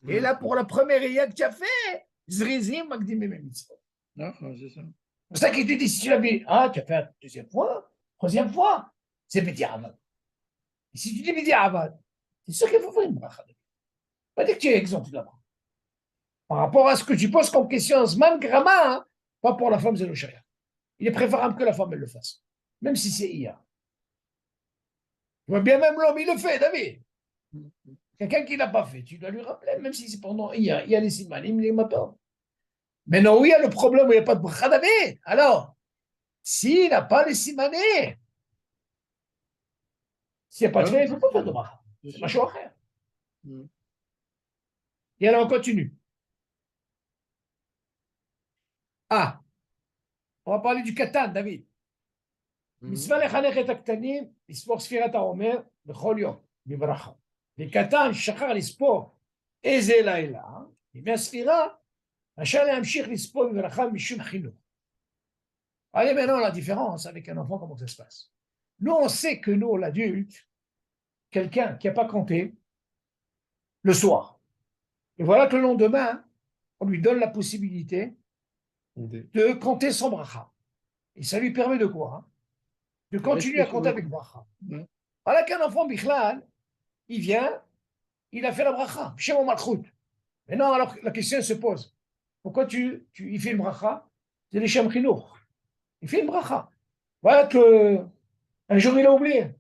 Et là, pour la première IA que tu as fait, Zrizim, Magdim et Mitzvot. Non, c'est ça. C'est pour ça qu'il te dit, si tu l'as vu, tu as fait la deuxième fois, troisième fois, c'est Bidi Avad. Et si tu dis Bidi Avad, c'est sûr qu'il faut faire une bracha. Pas dire que tu es exempt de la bracha. Par rapport à ce que tu poses comme question, Zman Grama, hein, pas pour la femme, c'est le sharia. Il est préférable que la femme, elle le fasse. Même si c'est IA. Tu vois bien, même l'homme, il le fait, David. Quelqu'un qui ne l'a pas fait, tu dois lui rappeler, même si c'est pendant IA. Il y a les simanim, les matins. Mais non, où il y a le problème où il n'y a pas de bracha, David. Alors, s'il n'a pas les simanim, S'il n'y a pas de Ouais. fait, il ne faut pas faire de bracha. C'est ma chose à faire. Mm. Et alors, on continue. Ah, on va parler du katan, David. מצווה לחנך את הקטנים לספור ספירת העומר בכל יום, בברכה. וקטן שכח לספור איזה לילה, ימי הספירה, רשאי להמשיך לספור בברכה משום חינוך. Allez maintenant la différence avec un enfant, comment ça se passe. Nous, on sait que nous, l'adulte, quelqu'un qui n'a pas compté le soir, et voilà que le lendemain, on lui donne la possibilité de compter son bracha. Et ça lui permet de quoi, hein? De continuer à compter avec bracha. Ouais. Voilà qu'un enfant, Bichlal, il vient, il a fait la bracha, chez mon malchout. Maintenant, alors la question se pose, pourquoi il fait une bracha? C'est les Shem Chinour. Il fait une bracha. Voilà que un jour il a oublié.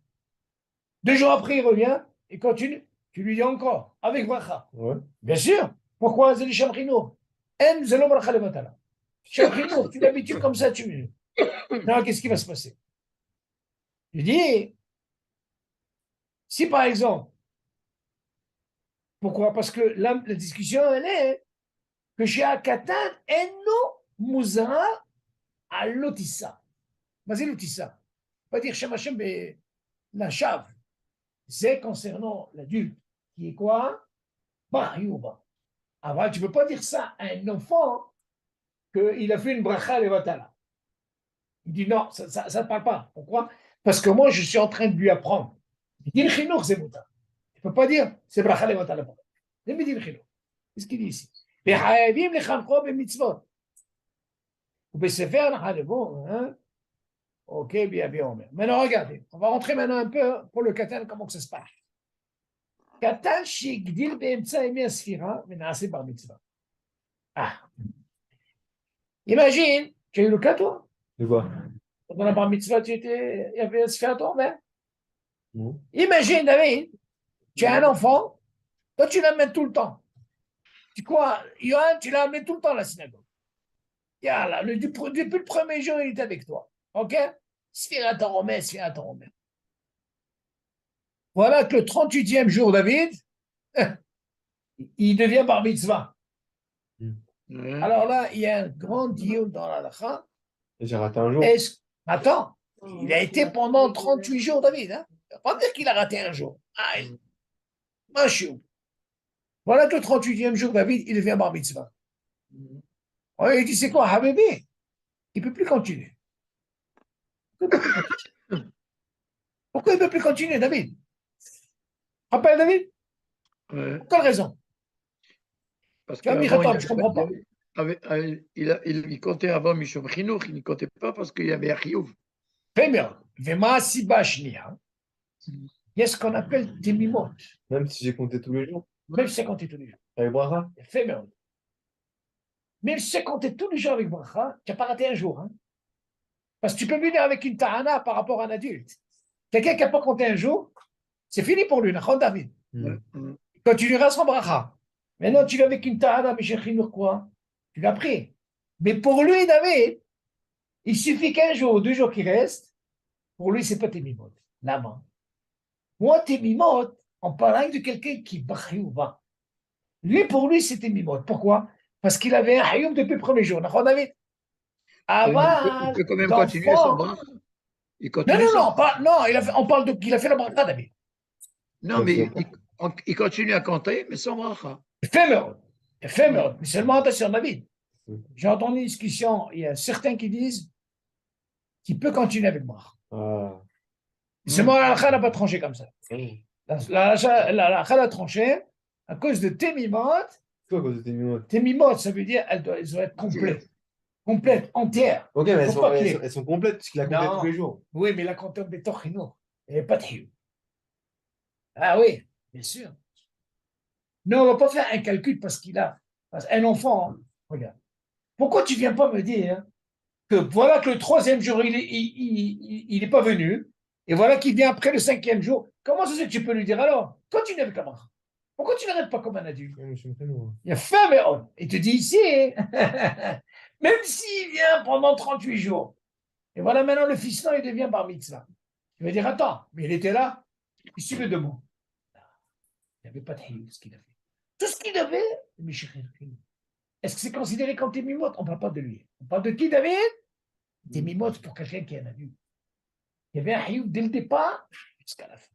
2 jours après, il revient, il continue. Tu lui dis encore, avec bracha. Ouais. Bien sûr. Pourquoi? C'est les Shem Chinour. En zelo bracha levatala. Shem Chinour, tu l'habitues comme ça, tu. Non, qu'est-ce qui va se passer? Je dis, si par exemple, pourquoi? Parce que la discussion, elle est que chez Akatan, Eno Muzara à l'otissa. Vas-y, l'otissa. On va dire Shem Hashem la chave. C'est concernant l'adulte, qui est quoi? Bah, Yuba. Avant, tu ne peux pas dire ça à un enfant qu'il a fait une bracha levatala. Il dit non, ça ne parle pas. Pourquoi? Parce que moi, je suis en train de lui apprendre. Il dit le chinour, c'est mouta. Tu ne peux pas dire c'est bracha levatala. C'est me dit le chinour. Qu'est-ce qu'il dit ici? וחייבים לחנכו במצוות. ובספר נחלבו, hein? Ok, bien, Omer. Maintenant, regardez, on va rentrer maintenant un peu pour le Katan, comment que ça se passe. Katan, shigdil be'emtsa emi asfira, menase bar mitzvah. Ah. Imagine, tu as eu le cas, toi? De quoi? Dans la bar mitzvah, il y avait asfira ton mère. Non. Imagine, David, tu as un enfant, toi, tu l'amènes tout le temps. Tu crois, Yohan, tu l'as amené tout le temps à la synagogue. Yallah, depuis le premier jour, il est avec toi. Ok? Sfira ton Omer, Sfira ton Omer. Voilà que le 38e jour, David, il devient bar mitzvah. Ouais. Alors là, il y a un grand deal dans la halakha. J'ai raté un jour. Attends, il a été pendant 38 jours, David. Hein? Ça ne veut pas dire qu'il a raté un jour. Machou. Voilà que le 38e jour, David, il devient bar mitzvah. Ouais, il dit, c'est quoi, Habibi? Il ne peut plus continuer. Pourquoi il ne peut plus continuer, David? Rappelle, David? Ouais. Pour quelle raison? Parce Tu as mis qu'avant, attends, je ne comprends pas. il comptait avant Mishom Chinuch, il ne comptait pas parce qu'il y avait Achiouf. Très bien. Vema siba shnia. Il y a ce qu'on appelle temimot. Même si j'ai compté tous les jours. Même si c'est compté tous les jours. Avec bracha. Fait bien. Même si c'est compté tous les jours avec bracha, tu n'as pas raté un jour. Hein? Parce que tu peux venir avec une ta'ana par rapport à un adulte. Quelqu'un qui n'a pas compté un jour, c'est fini pour lui, Nachon David. Ouais. Il continuera son bracha. Maintenant, tu viens avec une ta'ana, mais j'ai quoi? Tu l'as pris. Mais pour lui, David, il suffit qu'un jour, 2 jours qui restent, pour lui, ce n'est pas tes mimotes. La main. Moi, tes mimotes, on parle de quelqu'un qui va. Lui, pour lui, c'était mimote. Pourquoi? Parce qu'il avait un hayoum depuis le premier jour. Nachon David. Il peut quand même continuer son bracha. Il continue non, on parle qu'il a fait la bracha, David. Non, mais il continue à compter, mais sans bracha. Éphémère. Mais seulement attention, David. J'ai entendu une discussion, il y a certains qui disent qu'il peut continuer avec bracha. Ah. Seulement, la halakha n'a pas tranché comme ça. La halakha a tranché à cause de tes mimotes. C'est quoi à cause de tes mimotes? Tes mimotes, ça veut dire elles doivent être complètes, entières. Ok, mais Faut pas elles sont complètes puisqu'il a compté Non. tous les jours. Oui, mais la compté en bétorchino. Il n'y avait pas de hiou. Ah oui, bien sûr. Non, on ne va pas faire un calcul parce qu'il a un enfant. Hein. Regarde. Pourquoi tu ne viens pas me dire que voilà que le 3e jour, il n'est pas venu, et voilà qu'il vient après le 5e jour. Comment ça se fait que tu peux lui dire alors? Continue avec la bracha. Pourquoi tu n'arrêtes pas comme un adulte? Il y a faim, mais on. Il te dit ici, même s'il vient pendant 38 jours, et voilà maintenant le fils, il devient bar mitzvah. Tu vas dire, attends, mais il était là. Il suivait deux mots. Il n'y avait pas de hiyou, ce qu'il a fait. Tout ce qu'il avait, est-ce que c'est considéré comme témimote? On ne parle pas de lui. On parle de qui, David? Témimote pour quelqu'un qui en a vu. Il y avait un hiyou dès le départ jusqu'à la fin.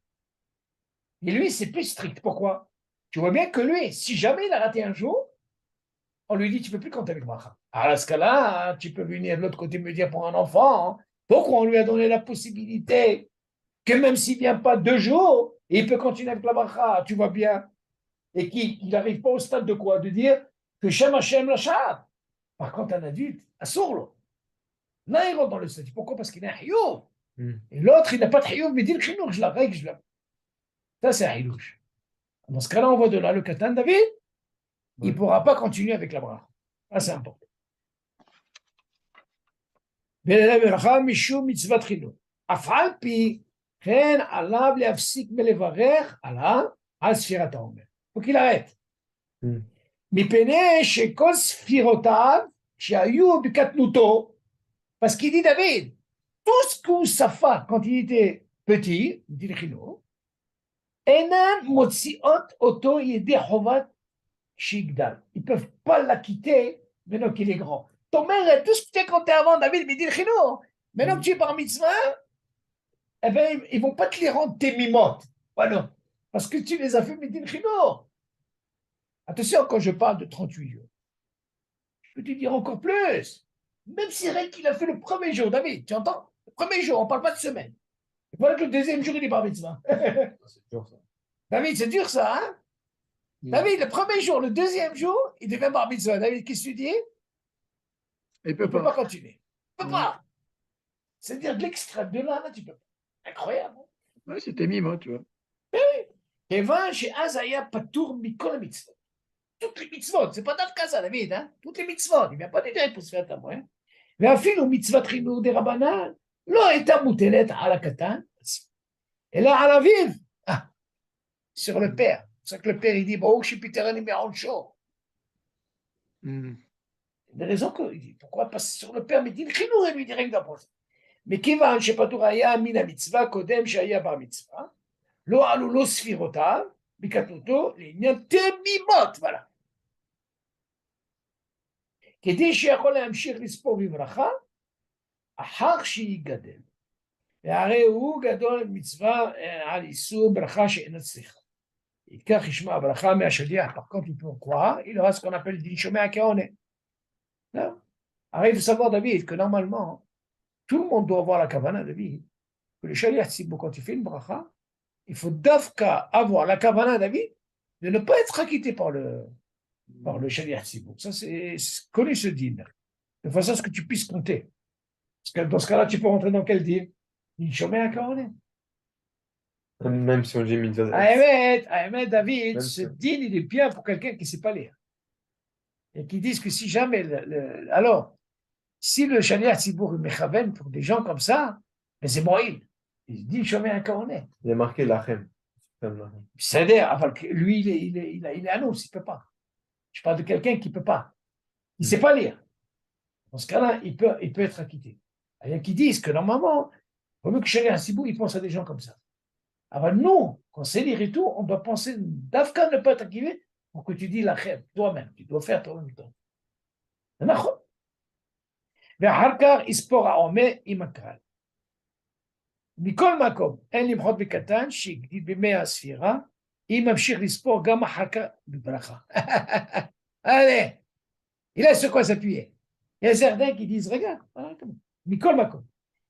Et lui, c'est plus strict. Pourquoi? Tu vois bien que lui, si jamais il a raté un jour, on lui dit, tu ne peux plus compter avec moi. Alors, à ce cas-là, tu peux venir de l'autre côté me dire pour un enfant. Hein. Pourquoi on lui a donné la possibilité que même s'il ne vient pas 2 jours, il peut continuer avec la bracha, tu vois bien. Et qu'il n'arrive pas au stade de quoi? De dire que Shem Hashem Lachar. Par contre, un adulte, à sourd. Là, il rentre dans le statut. Pourquoi? Parce qu'il a un hiyouv. Et l'autre, il n'a pas de hiyouv, mais dit le chinour, je la règle, je la. Ça, c'est un hilouch. Dans ce cas-là, on voit de là le katan, David, il ne pourra pas continuer avec la bracha. Ça, c'est important. מצוות חילול. אף על פי כן עליו להפסיק מלברך על ספירת העומר. faut qu'il arrête. מפני שכל ספירותיו שהיו בקטנותו, parce qu'il dit David, tout ce que Safa quand il était petit, il dit le חינוך, אינן מוציאות אותו ידי חובת שיגדל. Ils ne peuvent pas l'acquitter maintenant qu'il est grand. Ton mère, tout ce que tu as compté avant, David, mais dit le chino. Maintenant que tu es par mitzvah, eh ben, ils ne vont pas te les rendre tes mimotes. Voilà. Parce que tu les as fait, mais dit le chino. Attention, quand je parle de 38 jours, je peux te dire encore plus. Même si rien qu'il a fait le premier jour, David, tu entends? Le premier jour, on ne parle pas de semaine. Et voilà que le deuxième jour, il est par mitzvah. C'est dur, ça. David, c'est dur ça, hein? David, le premier jour, le deuxième jour, il devient bar mitzvah. David, qu'est-ce que tu dis? Il ne peut pas continuer. Il ne peut pas. C'est-à-dire de l'extrême de là, tu peux pas. Incroyable. Ouais, c'était mimo, tu vois. כיוון שאז היה פטור מכל המצוות. toutes les mitzvot, c'est pas דווקא ça, David, hein? toutes les mitzvot, il n'y a pas d'intérêt pour se faire témoin. ואפילו מצוות חינוך דרבנן לא הייתה מוטלת על הקטן, אלא על אביו, sur le père. C'est ça que le père, il dit, ברוך שפיטרני מעונשו. Des raisons qu'il dit. Pourquoi? Parce que sur le père, mais dit le חינוך, il lui dit rien d'approche. Mais כיוון שפטור היה מן המצווה קודם שהיה בר מצווה, לא עלו לו ספירותיו, בקטנותו, לעניין תמימות, voilà. כדי שיכול להמשיך לספור בברכה, אחר שיגדל. והרי הוא גדול מצווה על איסור ברכה שאינה צריכה. ייקח ישמע הברכה מהשליח, par contre, il peut croire, il aura ce qu'on appelle דין שומע כעונה. Non. Alors, il faut savoir, David, que normalement, tout le monde doit avoir la kavana, David, que le shaliach tzibur, quand il fait une bracha, il faut d'afka avoir la kavana, David, de ne pas être acquitté par le shaliach tzibur. Ça, c'est connu ce din, de façon à ce que tu puisses compter. Parce que dans ce cas-là, tu peux rentrer dans quel din? Din shomea ka'oneh. Même si on dit mitzvah. Ahmed, David, Même ce ça. din, il est bien pour quelqu'un qui ne sait pas lire. Et qui disent que si jamais, alors, si le shaliach tzibur est mechaven pour des gens comme ça, mais c'est moïl. Il dit shomea ka'oneh. Il y a marqué lachem. C'est-à-dire, lui, il est annonce, il ne peut pas. Je parle de quelqu'un qui ne peut pas. Il ne sait pas lire. Dans ce cas-là, il peut être acquitté. Il y a qui disent que normalement, il vaut mieux que Shaliach Tzibur, il pense à des gens comme ça. Alors nous, quand c'est lire et tout, on doit penser d'Afka ne pas être acquitté pour que tu dis la chèvre, toi-même. Tu dois faire toi-même. C'est נכון. ואחר כך יספור העומר עם הקהל. מכל מקום, אין למחות בקטן שהגדיל בימי הספירה, אם ממשיך לספור גם אחר כך בברכה. Allez, il a sur quoi s'appuyer. Il y a certains qui disent, regarde, מכל מקום,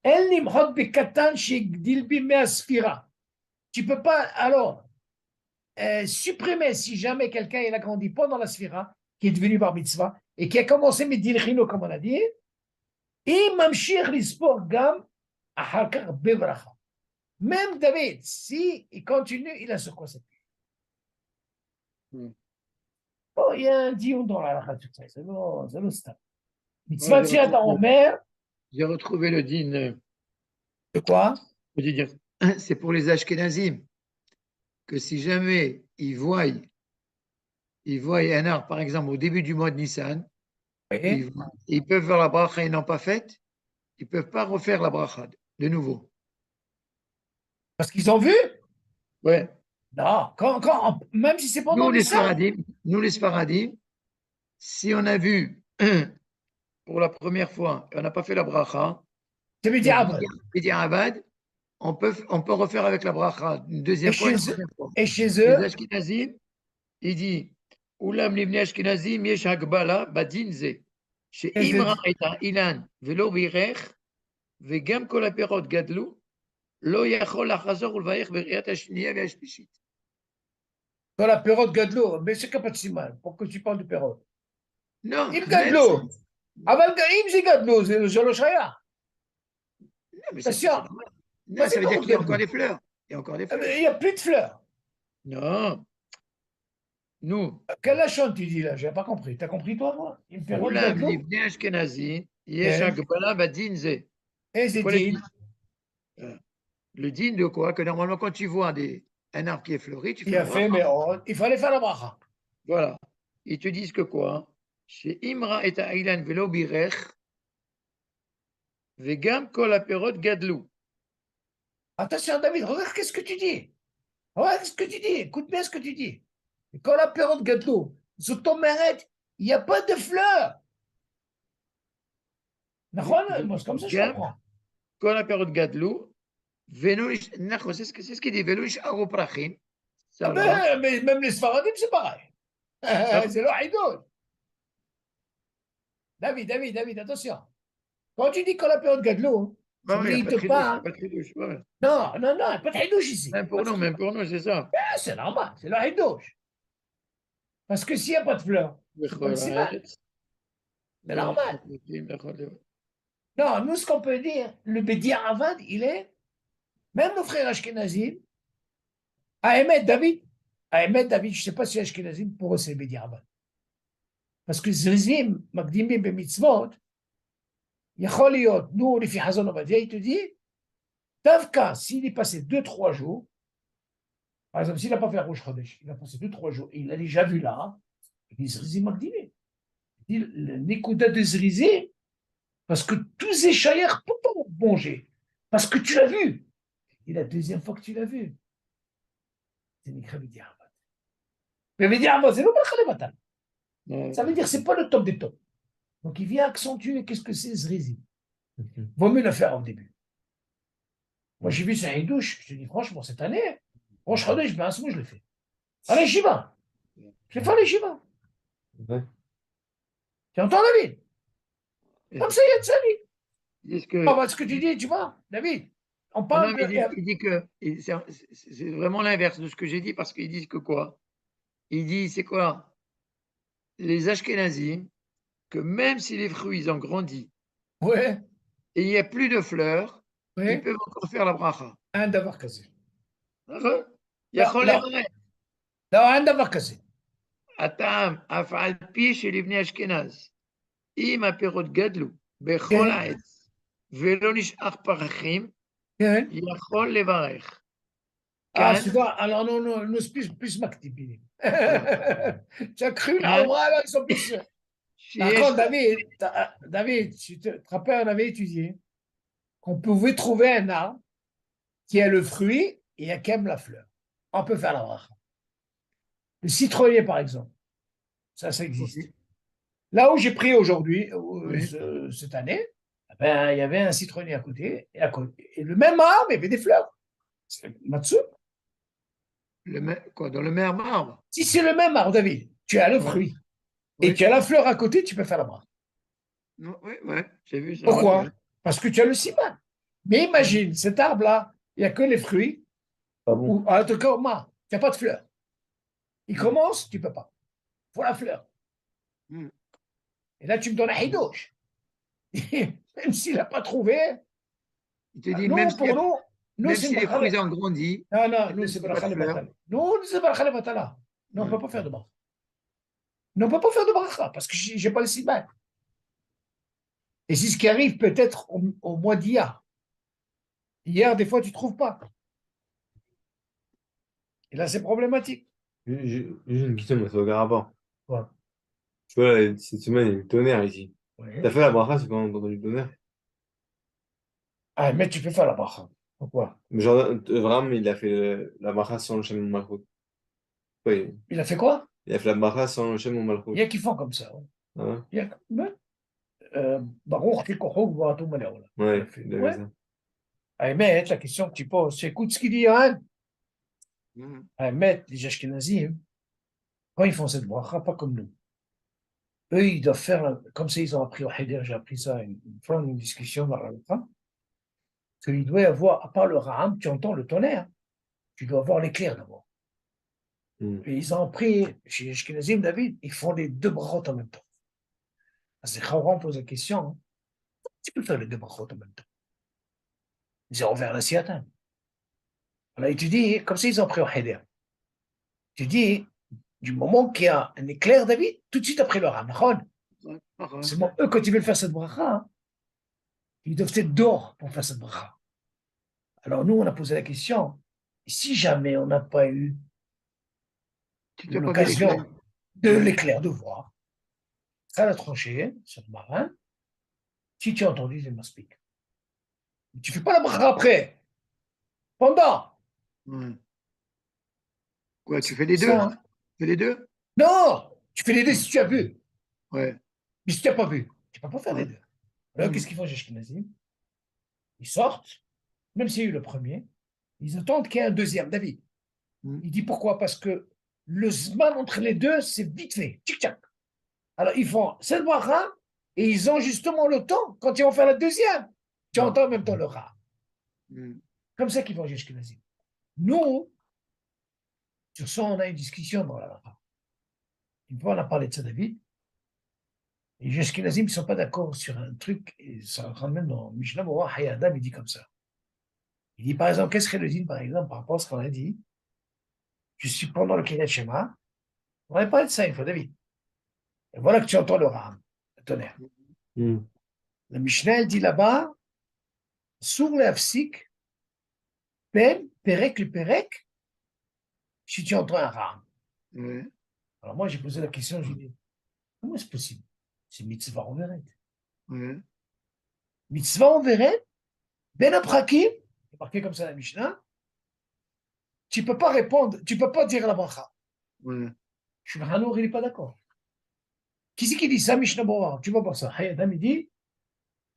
אין למחות בקטן שהגדיל בימי הספירה. Tu ne peux pas, alors, supprimer si jamais quelqu'un il a grandi pendant la sphira, qui est devenu bar mitzvah, et qui a commencé Medil Chino, comme on a dit, et mamshir l'ispor gam אחר כך בברכה. Même David, si il continue, il a sur quoi s'appuyer. Bon, il y a un dion dans la halakha sur ça, c'est le stade. Mitzvah Tzirat HaOmer. J'ai retrouvé le din. De quoi? Je veux dire, c'est pour les Ashkenazim que si jamais ils voient un arbre, par exemple, au début du mois de Nissan, ils peuvent faire la bracha et n'ont pas fait, ils ne peuvent pas refaire la bracha de nouveau. Parce qu'ils ont vu? Ouais. Non, même si c'est pendant Nous, le Nissa. les Sfaradim, si on a vu pour la première fois et on n'a pas fait la bracha, C'est Bidi donc Avad. Bidi Avad, on peut refaire avec la bracha une Et deuxième fois, chez une eux, troisième fois. et chez Les eux, Ashkenazim, il dit Oulam livnei Ashkenazim yesh hagbala badin ze she'imra et ilan velo birech vegam kol haperot gadlu lo yachol lachazor ulvayech beriat hashniya ve'ashlishit. dans la période Gadlo, mais c'est pas de siman. Pourquoi tu parles de période? Non, Il même Gadlo. אבל אם זה גדלו, זה לא שייך. non, mais T'es c'est sûr? normal. Pas Non, des ça veut dire paroles qu'il y a encore Gadlo. des fleurs. Il y a encore des fleurs. Il n'y a plus de fleurs. Non, nous, Quelle lachon tu dis là? Je n'ai pas compris. T'as compris toi, moi? Une période Oulam Gadlo? livnei Ashkenazim yesh hagbala badin ze. Et C'est c'est quoi le dit. din? Le din de quoi? Que normalement, quand tu vois un arbre qui est fleuri, tu fais Il la a fait, bracha. mais il fallait faire la bracha. Voilà. Ils te disent que quoi? Chez Imra et Ailan velo birech, vegam kol haperot gadlou. Attention, David, regarde qu'est-ce que tu dis. Regarde ce que tu dis. Écoute bien ce que tu dis. Et quand la période Gadlo, sur ton mérite, il n'y a pas de fleurs. Moi, c'est comme ça que je Gam comprends. kol haperot gadlou, veno ish, nachon, c'est ce qu'il dit, velo ish aro prachim. Ça Ah là. mais même les Sfaradim, c'est pareil. C'est le Haïdoul. David, attention. Quand tu dis qu'on la période Gadlo, ça Ouais, veut il dire n'y a qu'il pas te de chidouche, il n'y a parle. pas de chidouche. Ouais. Non, il n'y a pas de Haïdouche ici. Même pour nous, c'est ça. C'est normal, c'est le Haïdouche. Parce que s'il n'y a pas de fleurs, c'est pas le siman. C'est normal. Non, nous, ce qu'on peut dire, le Bedi Avad, il est, même nos frères Ashkenazim, David, je ne sais pas si Ashkenazim, pour eux, c'est le Bedi Avad. Parce que Zrizim, Magdimim, Bemitzvot, יכול להיות, nous, לפי חזון עובדיה, il te dit, דווקא, s'il est passé 2-3 jours, par exemple, s'il n'a pas fait Rosh Chodesh, il a passé 2-3 jours, et il a déjà vu là, il dit Zrizim Magdimim. Il dit, le Nekuda de Zrizim, parce que tous ces chaïrs peuvent pas manger, parce que tu l'as vu. Et la deuxième fois que tu l'as vu, c'est Nikra Bedi Avad. Mais Bedi Avad, c'est le Bachalevatal. Ça veut dire que ce n'est pas le top des tops. Donc il vient accentuer qu'est-ce que c'est Zrizim. Vaut mieux le faire au début. Moi, j'ai vu ce Haïdouche, je te dis franchement, cette année, Rosh Chodesh, ben, je l'ai fait. Allez, j'y vais. Je l'ai fait, allez, j'y vais. Ouais. Tu entends, David? Comme ça, il y a de ça, lui. Ils disent que. Ce que tu dis, tu vois, David, on Non, parle mais de. il dit que. C'est vraiment l'inverse de ce que j'ai dit parce qu'ils disent que quoi? Il dit, c'est quoi? Les Ashkenazim, que même si les fruits ils ont grandi Ouais, et il n'y a plus de fleurs, ils ouais, peuvent encore faire la bracha. un d'avoir cassé. נכון? לא, יכול לא, לברך. לא, אין דבר כזה. הטעם, אף על פי שלבני אשכנז, אם הפירות גדלו בכל כן, העץ ולא נשאר פרחים, כן. יכול לברך. Ah, כאן, tu vois, alors non, nous, plus Maktibinim. Tu as cru là, כאן, voilà, ils sont plus sûrs. Par שיש... contre, David, tu te rappelles, on avait étudié qu'on pouvait trouver un arbre qui a le fruit et qui aime la fleur. On peut faire la bracha. Le citronnier, par exemple, ça existe. Oui, Là où j'ai pris aujourd'hui, oui. cette année, ben, il y avait un citronnier à côté, et le même arbre, il y avait des fleurs. C'est Matsu. Quoi, dans le même arbre? Si c'est le même arbre, David, tu as le Ouais. fruit, Oui. et tu as la fleur à côté, tu peux faire la bracha. Oui, j'ai vu ça. Pourquoi? Ouais. Parce que tu as le siman. Mais imagine, cet arbre-là, il n'y a que les fruits, Pas bon. ou en tout cas, il n'y a pas de fleurs. Il commence, tu ne peux pas. Il faut la fleur. Mm. Et là, tu me donnes un hidosh. Même s'il n'a pas trouvé, Il te dit, nous, même pour nous, même c'est si les bracha. fruits ont grandi, Non, nous, même c'est s'il n'y a pas bracha de le fleurs, batala. Nous, c'est bracha le batala. Non, on ne peut pas faire de bracha. Non, on ne peut pas faire de bracha parce que je n'ai pas le siman. Et c'est ce qui arrive peut-être au mois d'hier. Hier, des fois, tu ne trouves pas. Et là, c'est problématique. J'ai une question, mais ça n'a aucun rapport. Ouais. Tu vois, là, cette semaine, il y a eu le tonnerre ici. Ouais. T'as fait la bracha, c'est quand on a entendu le tonnerre? Ah, mais tu peux faire la bracha. Pourquoi? Genre, Avram, il a fait la bracha sans le Shem ou Malchut. Oui, Il a fait quoi? il a fait la bracha sans le Shem ou Il y Malchut. a qui font comme ça. Ouais. Ah ouais? Il y a, ouais. Baruch Tikochou Varatou Malao, là. Il a Ouais, fait. il a Ouais. fait ça. Ahmed, la question que tu poses, c'est écoute ce qu'il dit, hein. Mhm. Ahmed, les Ashkenazim, quand ils font cette bracha, pas comme nous. Eux, ils doivent faire, comme ça, ils ont appris au Heder, j'ai appris ça une fois, une discussion dans la Halakha, qu'il doit y avoir, à part le Raham, tu entends le tonnerre, tu dois avoir l'éclair d'abord. Hmm. Et ils ont appris, chez Ashkenazim, David, ils font les deux brachot en même temps. C'est Khawran pose la question, hein. Tu peux faire les deux brachot en même temps. Ils ont vers la Siatan. Alors, tu dis, comme ça, ils ont appris au Heder. Tu dis, du moment qu'il y a un éclair, David, tout de suite après le Raham. C'est bon, eux, quand ils veulent faire cette bracha, hein, ils doivent être dehors pour faire cette bracha. Alors nous, on a posé la question, si jamais on n'a pas eu Tu n'as pas vu l'éclair. l'occasion de l'éclair, de voir, ça l'a tranché sur le marin, si tu as entendu, je m'explique. Tu ne fais pas la bracha après, pendant. Ouais. Quoi, tu fais les deux? Ça, hein. Tu fais les deux? Non, tu fais les deux si tu as vu. Ouais. Mais si tu n'as pas vu, tu ne peux pas faire les Ouais. deux. Alors, Mhm. qu'est-ce qu'ils font, Ashkenazim? Ils sortent, même s'il y a eu le premier, ils attendent qu'il y ait un deuxième, David. Mhm. Il dit pourquoi? Parce que le zman entre les deux, c'est vite fait, tchic-tchac. Alors, ils font cette bracha et ils ont justement le temps, quand ils vont faire la deuxième, tu entends en même temps le ra. Mhm. Comme ça qu'ils vont jusqu'à Ashkenazim. Nous, sur ça, on a une discussion dans la ra. Une fois, on a parlé de ça, David. Et les Ashkenazim ne sont pas d'accord sur un truc, et ça ramène dans Mishnah Moura, Hayadam, il dit comme ça. Il dit, par exemple, qu'est-ce serait le din, par exemple, par rapport à ce qu'on a dit? Je suis pendant le Kinet Shema. On n'avait pas de ça une fois, David. Et voilà que tu entends le ram, le tonnerre. Hmm. Le Mishnah, elle dit là-bas, sur l'afsik, ben, perek, le perek, si tu entends un ram. Ouais. Alors moi, j'ai posé la question, j'ai dit, comment c'est possible? C'est mitzvah en veret. Ouais. Mitzvah en veret, ben aprakim, c'est marqué comme ça dans la Mishnah, tu ne peux pas répondre, tu ne peux pas dire la bracha. Ouais. Shulchan Aruch, il n'est pas d'accord. Qui c'est qui dit ça, Mishnah Bora? Tu vas voir ça. Hayadam, il dit,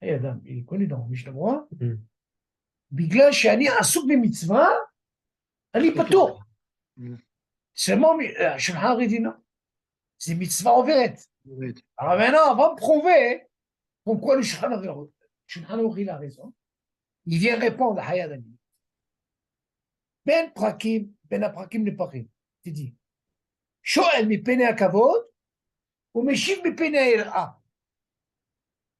Hayadam, il est connu dans Mishnah Bora, Hmm. bigla shani asuk be mitzvah, ani patour. Mhm. Seulement, Shulchan Aruch, il dit non. C'est mitzvah en vérité. Ouais. Alors maintenant, on va me prouver pourquoi le Shulchan Aruch, il a raison. Il vient répondre à Hayadam. Ben prakim, ben aprakim ne parim. Il dit, Shoel mi pene akavod, ou meshiv mi pene ira.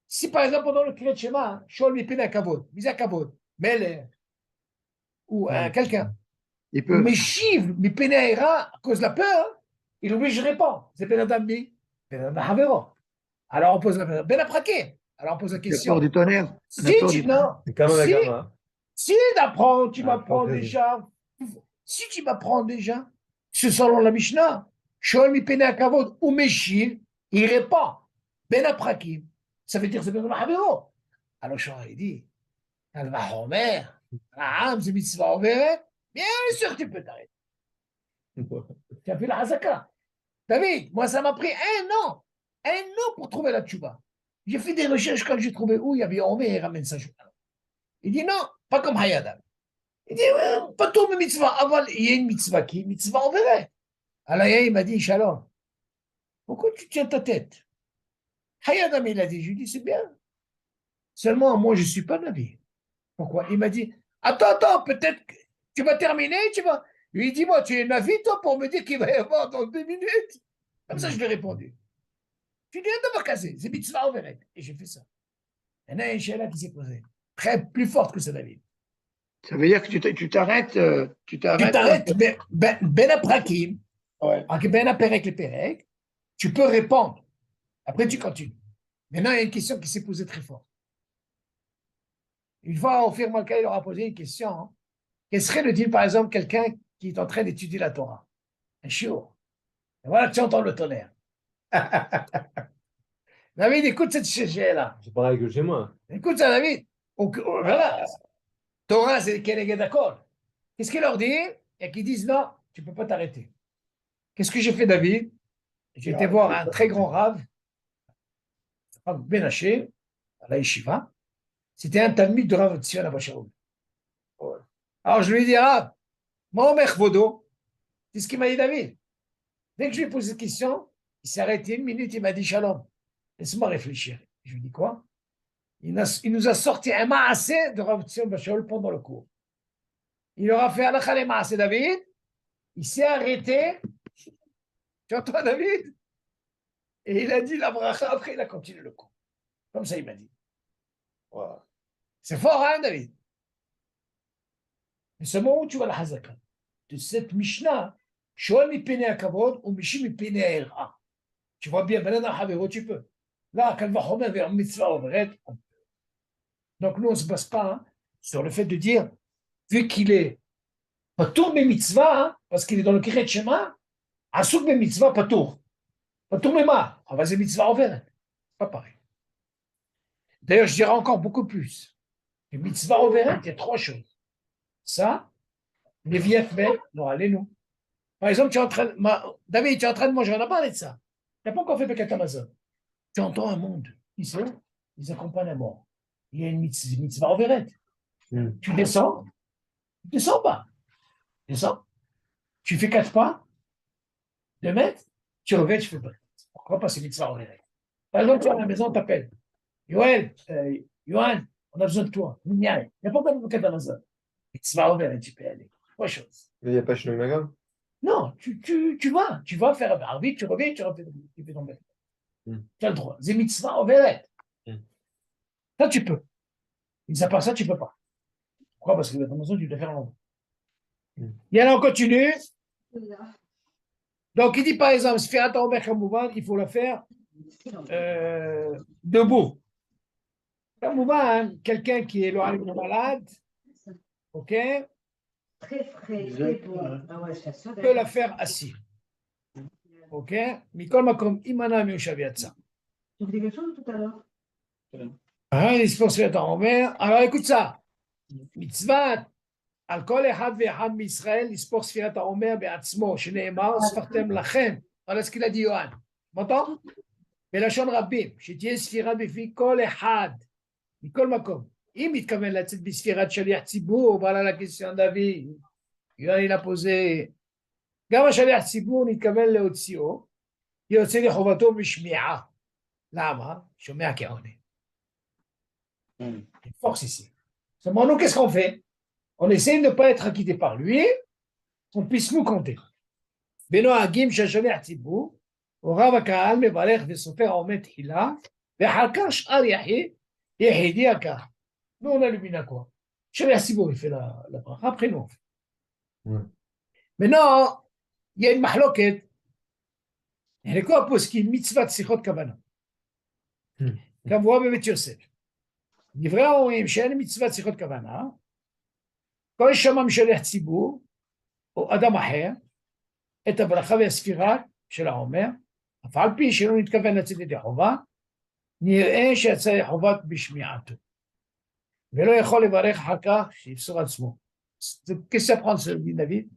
Si par exemple, pendant le Kriyat Shema, Shoel mi pene akavod, mis akavod, Mele, ou Mhm. quelqu'un, Il ou peut. meshiv mi pene ira, à cause de la peur, il oblige de répondre. C'est ben adam mi, ben adam havero. Alors on pose la question, ben aprakim. Alors on pose la Il a peur question. du tonnerre. On a Si peur tu, du tonnerre. non, C'est comme la si, gamma. si d'apprendre, tu Ah, m'apprends pas déjà, si tu m'apprends déjà, c'est selon la Mishnah, Shoel mi pene akavod, ou meshiv, il répond, ben aprakim. Ça veut dire c'est ben adam havero. Alors Shora, il dit, Alva Homer, c'est mitzvah envers, bien sûr tu peux t'arrêter. Tu as fait la hazaka. David, moi ça m'a pris un an pour trouver la tchouba. J'ai fait des recherches quand j'ai trouvé où il y avait Homer, il ramène ça. Il dit non, pas comme Hayadam. Il dit, ouais, pas tout, mais mitzvah. Avant, il y a une mitzvah qui est mitzvah envers. Alors il m'a dit, Shalom, pourquoi tu tiens ta tête? Hayadam, il a dit, je lui dis, c'est bien. Seulement, moi, je ne suis pas Navi. Pourquoi? Il m'a dit, attends, peut-être que tu vas terminer, tu vas. Je lui ai dit, moi, tu es un avis, toi, pour me dire qu'il va y avoir dans 2 minutes. Comme ça, je lui ai répondu. Tu dis, de va casser, c'est mitzvah en vérité. Et j'ai fait ça. Il y en a un Sheila qui s'est posé. Très plus forte que ça, David. Ça veut dire que tu t'arrêtes. Tu Tu t'arrêtes. t'arrêtes, ben aprakim, Ouais. ben aperek le perek, tu peux répondre. Après, tu continues. Maintenant, il y a une question qui s'est posée très fort. Une fois, au firme il aura posé une question. Hein. Quel serait le dire, par exemple, quelqu'un qui est en train d'étudier la Torah? Un chiot. Et voilà que tu entends le tonnerre. David, écoute cette sujet-là. C'est pareil que chez moi. Écoute ça, David. Donc, voilà. Torah, c'est Keneged d'accord. Qu'est-ce qu'il leur dit? Et qu'ils disent non, tu ne peux pas t'arrêter. Qu'est-ce que j'ai fait, David? J'ai été voir un très grand Rav Ben Haché, à la Yeshiva. C'était un talmud de Rav Tzion Abba Shaul. Alors je lui ai dit, Rav, mon Vodo, c'est ce qu'il m'a dit David. Dès que je lui ai posé cette question, il s'est arrêté 1 minute, il m'a dit Shalom, laisse-moi réfléchir. Je lui ai dit quoi? Il nous a sorti un maasé de Rav Tzion Abba Shaul pendant le cours. Il leur a fait halakha les maasé David, il s'est arrêté. Tu entends David? Et il a dit la bracha, après il a continué le cours. Comme ça il m'a dit. Voilà. C'est fort, hein, David? Mais seulement où tu vois la hazaka de cette Mishnah, Shoel mi pene akavod ou Mishi mi pene aira. Tu vois bien, ben là, tu peux. Là, quand va Homer vers mitzvah overet, donc nous, on ne se base pas hein, sur le fait de dire, vu qu'il est patour mes mitzvah, hein, parce qu'il est dans le kiret shema, assouk mes mitzvah patour. Patour mes ma, on va dire mitzvah overet. Pas pareil. D'ailleurs, je dirais encore beaucoup plus. Les mitzvah overet, il y a 3 choses. Ça, les vietmets, non, allez-nous. Par exemple, David, tu es en train de manger, on a parlé de ça. Tu n'as pas encore fait Pekat Amazon. Tu entends un monde, ici, ils accompagnent la mort. Il y a une mitzvah overet. Tu descends, tu ne descends pas. Descends. Tu fais 4 pas, 2 mètres, tu reviens, tu fais pas. Pourquoi pas c'est mitzvah overet? Par exemple, tu es à la maison, on t'appelle. Yoel, Yohan, on a besoin de toi. Il n'y a pas de Pekat Amazon. Mitzvah overet, tu peux y aller. 3 choses. Il n'y a pas chez le Magam? Non, tu vas faire un arbitre, tu reviens, tu fais tomber. Tu as le droit. C'est mitzvah overet. Ça, tu peux. Mais à part ça, tu ne peux pas. Pourquoi? Parce que la maison, tu dois faire longtemps. Il y en a, on continue. Donc, il dit par exemple, Sfirat HaOmer Kamouvan, il faut la faire debout. Kamouvan, quelqu'un qui est malade, ok, Très frais, très bon. Ah ouais, peut la faire assis. Ok? Mikol Makom, Imana Miushav Yatsa. Tu dis quelque chose tout à l'heure? Il se pense Sfirat HaOmer. Alors, écoute ça. Mitzvah. על כל אחד ואחד מישראל לספור ספירת העומר בעצמו, שנאמר, ספרתם לכם, על זה qu'il a dit יוהן. m'entends? בלשון רבים, שתהיה ספירה בפי כל אחד, מכל מקום. אם מתכוון לצאת בספירת שליח ציבור, voilà la question d'Avid, יוהן il a posé, גם השליח ציבור נתכוון להוציאו, יוצא לחובתו בשמיעה. למה? שומע כעונה. Il force ici. Seulement nous, qu'est-ce qu'on fait? On essaie de ne pas être acquitté par lui, qu'on puisse nous compter. בנוהגים שהשליח ציבור, הוריו הקהל מברך וסופר העומד תחילה, ואחר כך שאר יחידי הקהל. Nous, on allume à quoi? שליח ציבור, il fait la bracha, après nous. Maintenant, il y a une מחלוקת, elle est quoi poskim מצוות שיחות כוונה. כמובן בבית יוסף. דברי ההורים שאין מצוות שיחות כוונה, כל שמע משליח ציבור, או אדם אחר, את הברכה והספירה של העומר, אף על פי שלא נתכוון לצאת ידי חובה, נראה שיצא יחובת בשמיעתו. ולא יכול לברך אחר כך שיפסור עצמו. Qu'est-ce que ça prend ce dit David?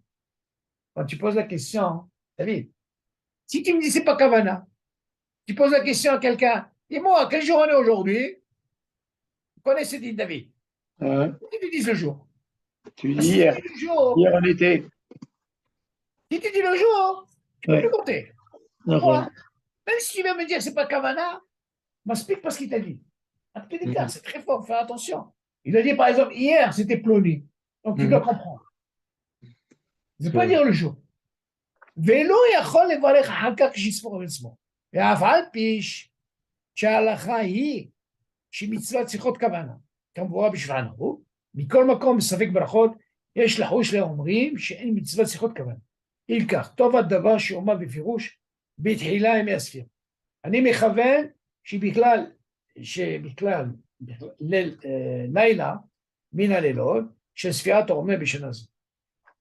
Quand tu poses la question, David, si tu me dis c'est pas Kavana, tu poses la question à quelqu'un, dis-moi, quel jour on est aujourd'hui? Vous connaissez dit David? Tu lui dis le jour. Tu dis hier, hier on était. Si tu dis le jour, tu peux le compter. D'accord. Même si tu veux me dire que ce n'est pas Kavana, m'explique pas ce qu'il t'a dit. C'est très fort, fais attention. Il a dit par exemple, hier c'était Ploni. Donc tu dois comprendre. Je ne veux pas dire le jour. Vélo יכול לברך אחר כך כשיספור על עצמו. ואף על פי שההלכה היא שמצוות שיחות כוונה, כמבואר בשולחן ערוך, מכל מקום בספק ברכות, יש לחוש לאומרים שאין מצוות שיחות כוונה. אילקח, טוב הדבר שאומר בפירוש, בתחילה ימי הספירה. אני מכוון שבכלל לילה מן הלילות, של ספירת העומר בשנה זו.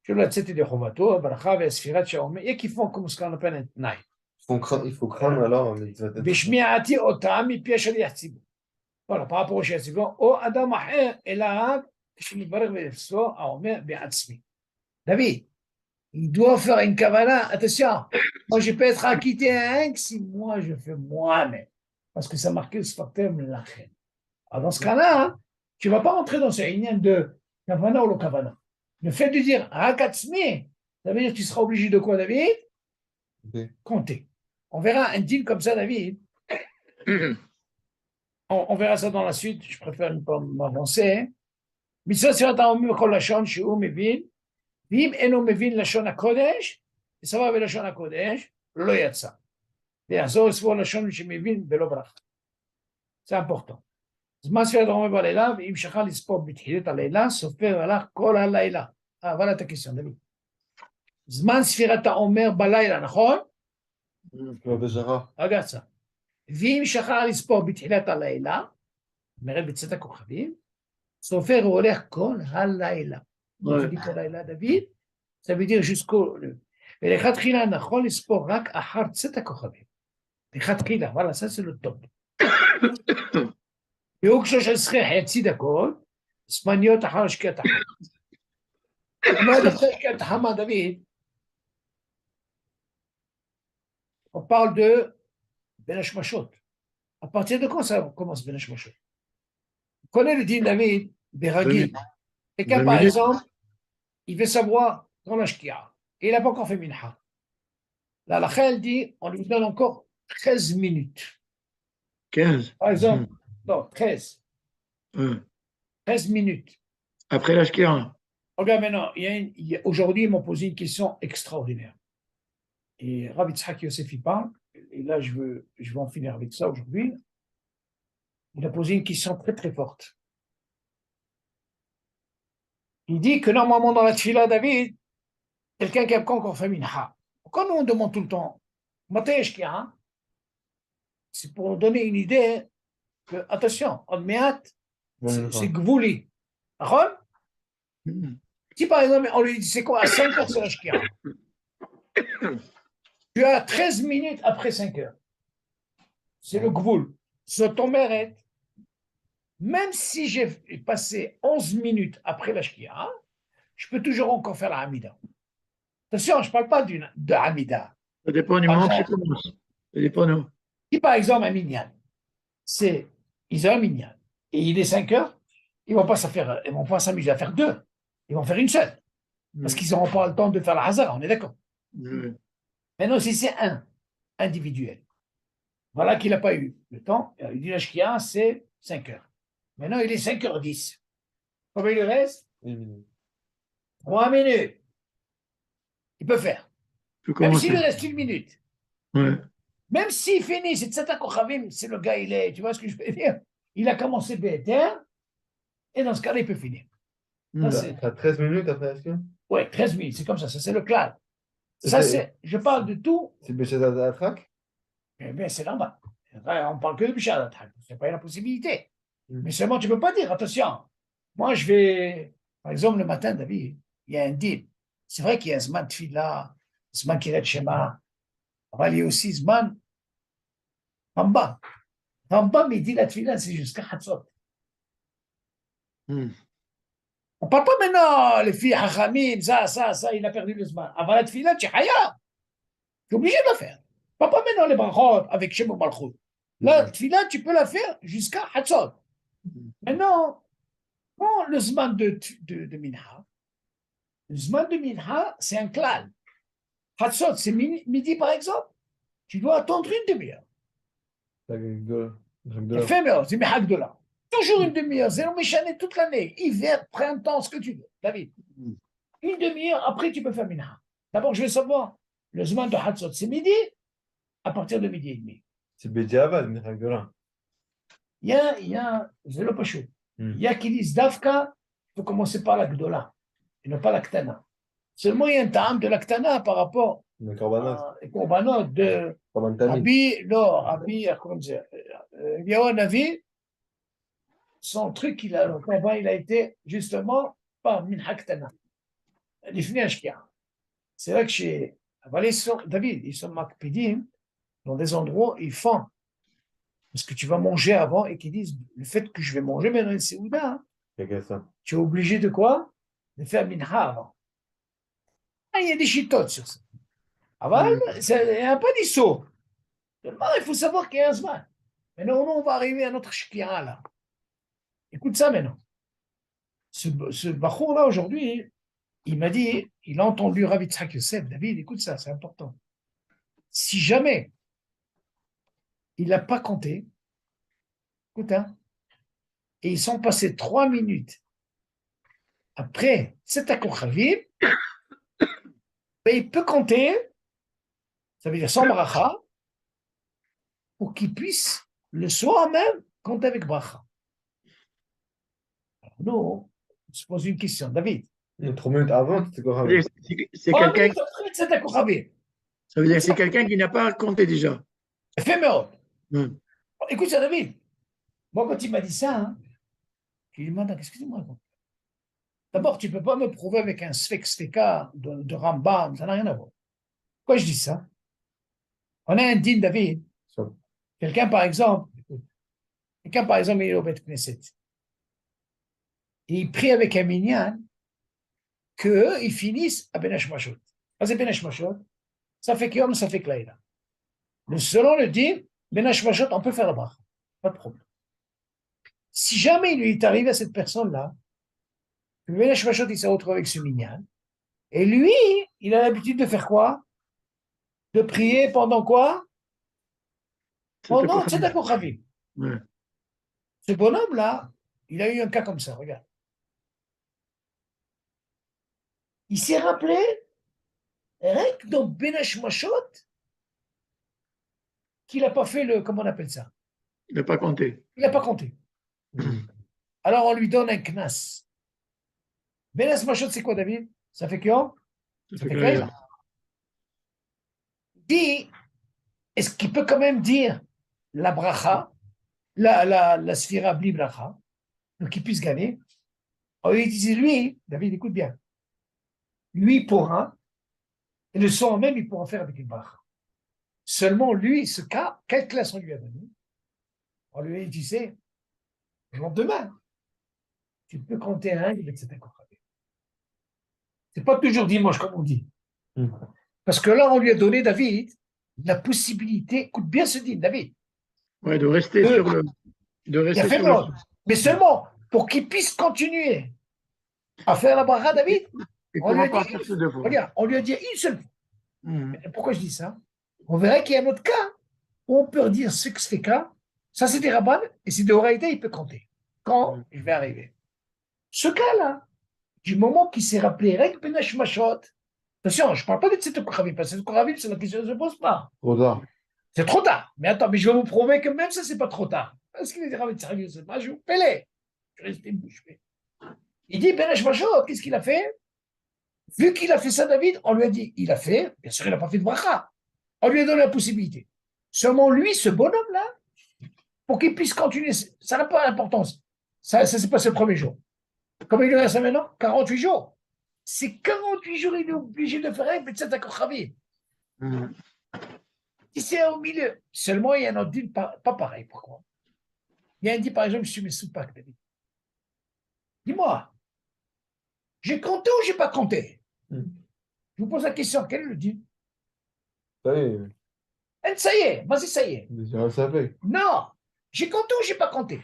שלא לצאת ידי חובתו, הברכה והספירת שהעומר, יקיפון כמוזכר לפן תנאי. Il faut craindre alors. בשמיעתי אותם מפי השליח ציבור. Voilà, par rapport au chef suivant, au Adam Aher et l'Arab, David, il doit faire une kavana. Attention, moi je peux être acquitté à un si moi je fais moi-même. Parce que ça marque le sfatem lachem. Alors dans ce cas-là, tu ne vas pas rentrer dans ce inyan de kavana ou le kavana. Le fait de dire hakatsmi, ça veut dire que tu seras obligé de quoi, David? Compter. On verra un deal comme ça, David. On verra ça dans la suite. Je préfère ne pas m'avancer. מצוות ספירת העומר בכל לשון שהוא מבין, ואם אינו מבין לשון הקודש, וסבבה בלשון הקודש, לא יצא. ויחזור לספור לשון שמבין בלא ברכה. זה important. זמן ספירת העומר בלילה, ואם שכח לספור בתחילת הלילה, סופר הלך כל הלילה. אבל אתה כיסון, דוד. זמן ספירת העומר בלילה, נכון? כמו בשחר. רגע, צא. ואם שכח לספור בתחילת הלילה, נרד בצאת הכוכבים, סופר הוא הולך כל הלילה. כל הלילה, דוד, זה בדיוק jusqu'au... ולכתחילה נכון לספור רק אחר צאת הכוכבים. לכתחילה, אבל ça c'est le top. והוא כש-13 חצי דקות, זמניות אחר שקיעת החמה. מה אחרי שקיעת החמה, דוד? On parle de בין השמשות. À partir de quand ça commence בין השמשות? Connaît le din David, Beragil. Quelqu'un, par exemple, il veut savoir dans la shkia, et il n'a pas encore fait minha. La halakha dit, on lui donne encore 13 minutes. 15. Par exemple, non, 13. 13 minutes. Après la shkira. Regarde maintenant, aujourd'hui, ils m'ont posé une question extraordinaire. Et Rabbi Tzhak Yosef, il parle, et là, je veux en finir avec ça aujourd'hui. Il a posé une question très très forte. Il dit que normalement dans la tfila, David, quelqu'un qui a pas encore fait minha. Quand nous on demande tout le temps, c'est pour donner une idée que, attention, c'est gvouli. D'accord? Si par exemple on lui dit c'est quoi à 5 heures c'est la shkia, tu as 13 minutes après 5 heures. C'est le gvoul. C'est ton mérite. Même si j'ai passé 11 minutes après la shkia, je peux toujours encore faire la hamida. Attention, je ne parle pas de hamida. Ça dépend du moment que tu commences. Ça dépend de... Si par exemple un minyan, ils ont un minyan, et il est 5 heures, ils ne vont pas s'amuser à faire 2, ils vont faire une seule. Parce qu'ils n'auront pas le temps de faire la hazara, on est d'accord. Maintenant, si c'est un individuel, voilà qu'il n'a pas eu le temps, il dit la shkia, c'est 5 heures. Maintenant, il est 5h10. Combien il lui reste? 3 minutes. Il peut faire. Même s'il lui reste 1 minute. Ouais. Même s'il finit, c'est Tzata Kochavim, c'est le gars, il est, tu vois ce que je veux dire? Il a commencé Béter, et dans ce cas-là, il peut finir. T'as 13 minutes après la shkia? Oui, 13 minutes, c'est comme ça c'est le clan. Ça, je parle de tout. C'est Béchet Atrak? Eh bien, c'est là-bas. On parle que de Béchet Atrak. C'est pas la possibilité. Mais seulement, tu ne peux pas dire, attention, moi je vais, par exemple, le matin, David, il y a un deal. C'est vrai qu'il y a un Zman Tfila, Zman Kiret Shema, il y a aussi Zman Rambam. Rambam, il dit la Tfila, c'est jusqu'à Hatzot. On ne parle pas maintenant, les filles Hachamim, ça, il a perdu le Zman. Avant la Tfila, tu es Haya. Tu es obligé de la faire. Pas maintenant les brachot avec Shem Malchut. La Tfila, tu peux la faire jusqu'à Hatzot. Maintenant, quand le Zman de Minha, le Zman de Minha, c'est un klal. Hatzot, c'est midi par exemple. Tu dois attendre une demi-heure. Éphémère, c'est Mehagdola. Toujours une demi-heure, c'est le Méchané toute l'année. Hiver, printemps, ce que tu veux, David. Une demi-heure, après tu peux faire Minha. D'abord, je vais savoir, le Zman de Hatzot, c'est midi, à partir de midi et demi. C'est Bédiavad, Mehagdola. Il y a, c'est le Pachou. Il y a qui disent Dafka, il faut commencer par la Gdola, et non pas la Ktana. Seulement, il y a un ta'am de la Ktana par rapport Le Korbanot. aux Korbanot de Korban Rabbi, comment dire, Yahu Navi, son truc, le Korban, il a été justement par Minha Ktana. L'Ifni Ashkia. C'est vrai que chez David, ils sont makpidim, dans des endroits, ils font. Parce que tu vas manger avant et qu'ils disent le fait que je vais manger maintenant une séouda, C'est que ça. Tu es obligé de quoi? De faire minha avant. Ah, il y a des chitotes sur ça. Avant, il n'y a pas d'issou. Seulement, il faut savoir qu'il y a un zman. Maintenant, on va arriver à notre shkira là. Écoute ça maintenant. Ce bachour-là, aujourd'hui, il m'a dit, il a entendu Rav Yitzhak Yosef. David, écoute ça, c'est important. Si jamais il n'a pas compté, écoute, hein, et ils sont passés 3 minutes après cet akochavim, ben, il peut compter, ça veut dire sans bracha, pour qu'il puisse le soir même compter avec bracha. Alors, nous, on se pose une question, David. 3 minutes avant, c'était quoi? C'est 3 quelqu'un, minutes après cet akochavim. ça veut dire que c'est quelqu'un qui n'a pas compté déjà. Éphémère. Hmm. Écoute ça, David. Moi, quand il m'a dit ça, hein, je lui ai dit, madame, excusez-moi. D'abord, tu ne peux pas me prouver avec un sfek-sfeka de Rambam, ça n'a rien à voir. Pourquoi je dis ça? On a un din, David. Quelqu'un, par exemple, il est au Beth Knesset. Et il prie avec un minyan qu'ils finissent à Ben Hashmashot. C'est Ben Hashmashot, ça fait Kiyom, ça fait Klaïla. Mais selon le din, Ben Hashmashot, on peut faire la bracha. Pas de problème. Si jamais il lui est arrivé à cette personne-là, que Ben Hashmashot, il s'est retrouvé avec ce minyan, et lui, il a l'habitude de faire quoi? De prier pendant quoi? Pendant Tzedek Ochavim. Ouais. Ce bonhomme-là, il a eu un cas comme ça, regarde. Il s'est rappelé, rien que dans Ben Hashmashot, qu'il n'a pas fait le, comment on appelle ça? Il n'a pas compté. Il n'a pas compté. Alors on lui donne un knas. Ben Hashmashot, c'est quoi, David? Ça fait quoi? Ça fait quoi? Dit, est-ce qu'il peut quand même dire la bracha, la sphira bli bracha, donc qu'il puisse gagner? Alors il disait, lui, David, écoute bien, lui il pourra, et le soir même, il pourra faire avec une bracha. Seulement, lui, ce cas, quelle classe on lui a donné? On lui a dit, tu sais, le lendemain, tu peux compter un, etc. C'est pas toujours dimanche, comme on dit. Parce que là, on lui a donné, David, la possibilité, écoute bien ce dit, David. Ouais, de rester sur le. De Il a rester fait sur l'autre. Mais seulement, pour qu'il puisse continuer à faire la bracha, David, Il on lui, pourra a pas dit, faire ça deux fois. regarde, on lui a dit une seule fois. Hmm. Pourquoi je dis ça? On verrait qu'il y a un autre cas où on peut dire ce que c'est cas. Ça, c'est des rabbanes, et c'est des oraïta, il peut compter. Quand je vais arriver. Ce cas-là, du moment qu'il s'est rappelé, Rek Ben Hashmashot, attention, je ne parle pas de cette Kochavim, parce que cette Kochavim, c'est la question ne se pose pas. Trop tard. C'est trop tard. Mais attends, mais je vais vous prouver que même ça, c'est pas trop tard. Parce qu'il est Rav Yitzhak Yosef, je vous pèle. Je reste une bouche bée. Il dit, Ben Hashmashot, qu'est-ce qu'il a fait? Vu qu'il a fait ça, David, on lui a dit, il a fait, bien sûr, il n'a pas fait de bracha. On lui a donné la possibilité. Seulement lui, ce bonhomme-là, pour qu'il puisse continuer, ça n'a pas d'importance. Ça s'est passé le premier jour. Combien il reste maintenant? 48 jours. C'est 48 jours, il est obligé de faire avec Betsat Akochavim. Si c'est au milieu, seulement il y a un autre dit pas pareil. Pourquoi? Il y a un dit, par exemple, je suis mes soupak, David. Dis-moi, j'ai compté ou j'ai pas compté? Je vous pose la question, quel est le dit? Ça y est, Ça y est, vas-y, ça y est. déjà, ça fait. Non, j'ai compté ou j'ai pas compté?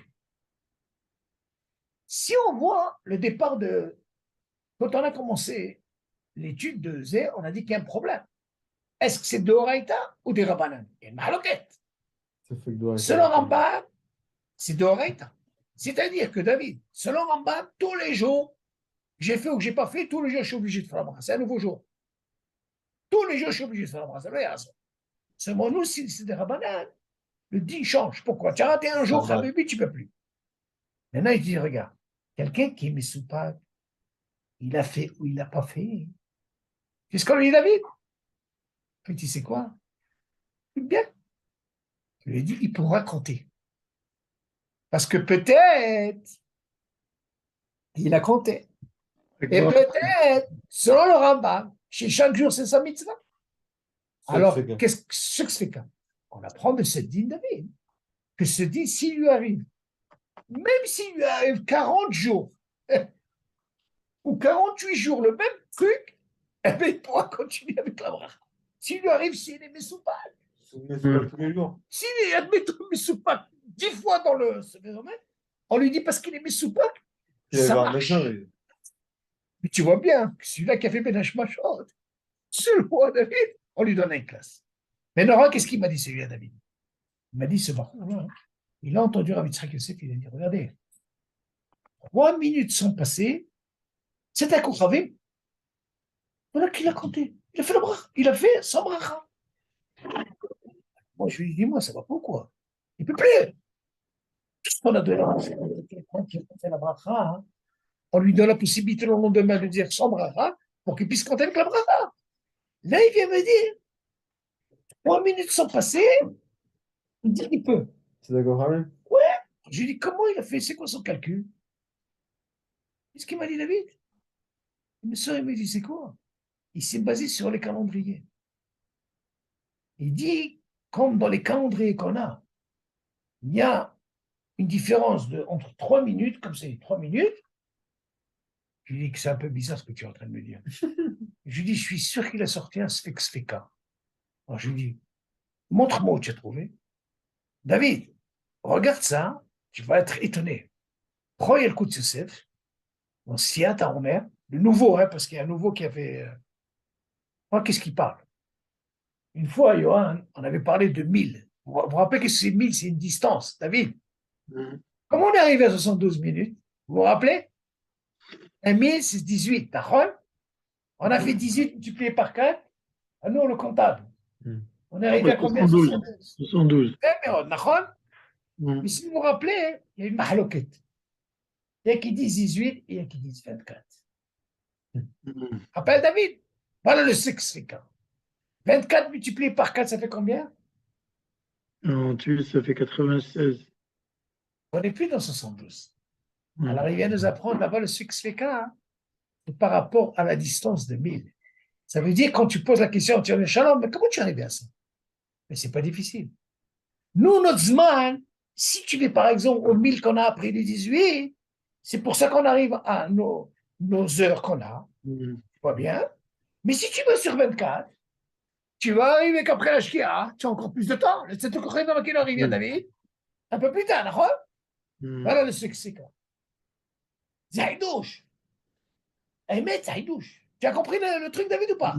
Si on voit le départ de... Quand on a commencé l'étude de Zé, on a dit qu'il y a un problème. Est-ce que c'est de Horaïta ou des Rabbanan? Il y a une mahaloquette. Ça fait que doit Selon Rambam, c'est de Horaïta. C'est-à-dire que David, selon Rambam, tous les jours, j'ai fait ou que j'ai pas fait, tous les jours, je suis obligé de faire la bracha. C'est un nouveau jour. Tous les jours, je suis obligé de faire la bracha. Seulement nous, si c'est des Rabbanan, le din change. Pourquoi? Tu as raté un jour, Habibi, tu ne peux plus. Maintenant, il dit, regarde, quelqu'un qui est Messoupak, il a fait ou il n'a pas fait. Qu'est-ce qu'on lui dit, David? Il dit, c'est quoi? Bien. Je lui ai dit, il pourra compter. Parce que peut-être, il a compté. Et peut-être, selon le Rambam, chez chaque jour, c'est sa mitzvah. Alors, qu'est-ce que c'est que on apprend de ce din David, que ce din, s'il lui arrive, même s'il lui arrive 40 jours, Ou 48 jours, le même truc, eh bien, il pourra continuer avec la bracha. S'il lui arrive, s'il est Messoupak, Tous les jours. s'il est admettre Messoupak 10 fois dans le phénomène, on lui dit parce qu'il est Messoupak, Il va ça voir un marche. médecin, mais- Mais tu vois bien, que celui-là qui a fait Ben Hashmashot, celui-là, David, on lui donne une classe. Mais Nora, qu'est-ce qu'il m'a dit, celui-là, David? Il m'a dit, ce parcours-là, il a entendu Rav Yitzhak Yosef, il a dit, regardez, 3 minutes sont passées, c'est un Kochavim. Voilà qu'il a compté. Il a fait le bracha. Il a fait son bracha. Moi, je lui ai dit, moi, ça va pas ou quoi? Il peut plus. Tout ce qu'on a donné, c'est quelqu'un qui a fait la bracha, hein. On lui donne la possibilité le lendemain de dire son bracha pour qu'il puisse compter avec la bracha. Là, il vient me dire, 3 minutes sont passées, il dit qu'il peut. C'est d'accord, Hamel? Ouais. Je lui ai dit, comment il a fait? C'est quoi son calcul? Qu'est-ce qu'il m'a dit, David? Il me dit, c'est quoi? Il s'est basé sur les calendriers. Il dit, comme dans les calendriers qu'on a, il y a une différence entre 3 minutes, comme c'est 3 minutes. Je lui dis que c'est un peu bizarre ce que tu es en train de me dire. Je lui dis, je suis sûr qu'il a sorti un Sfek-Sfeka. Alors je lui dis, montre-moi où tu as trouvé. David, regarde ça, tu vas être étonné. Prends Yelkut Yosef, dans Siyat HaOmer, le nouveau, hein, parce qu'il y a un nouveau qui avait. Qu'est-ce qu'il parle? Une fois, Johan, on avait parlé de 1000. Vous vous rappelez que c'est 1000, c'est une distance, David. Comment on est arrivé à 72 minutes? Vous vous rappelez? 1000, c'est 18, d'accord? On a fait 18 multiplié par 4. À nous, le comptable. On est arrivé à combien? 72. 72. D'accord? Mais si vous vous rappelez, il y a une mahaloquette. Il y a qui disent 18 et il y a qui disent 24. Rappelle David? Voilà le sexfica. 24 multiplié par 4, ça fait combien? En tu, ça fait 96. On n'est plus dans 72. Alors, il vient nous apprendre là-bas le sexfica, hein, par rapport à la distance de 1000. Ça veut dire, quand tu poses la question, tu as le shalom, mais comment tu arrives à ça? Mais c'est pas difficile. Nous, notre Zman, si tu vas par exemple au 1000 qu'on a après les 18, c'est pour ça qu'on arrive à nos heures qu'on a. Pas bien. Mais si tu vas sur 24, tu vas arriver qu'après la Shkia, tu as encore plus de temps. C'est tout correct dans quelle heure il vient, David? Un peu plus tard, d'accord? Voilà le succès. Zaïdouche. Ahmed, Zaïdouche. Tu as compris le truc, David, ou pas?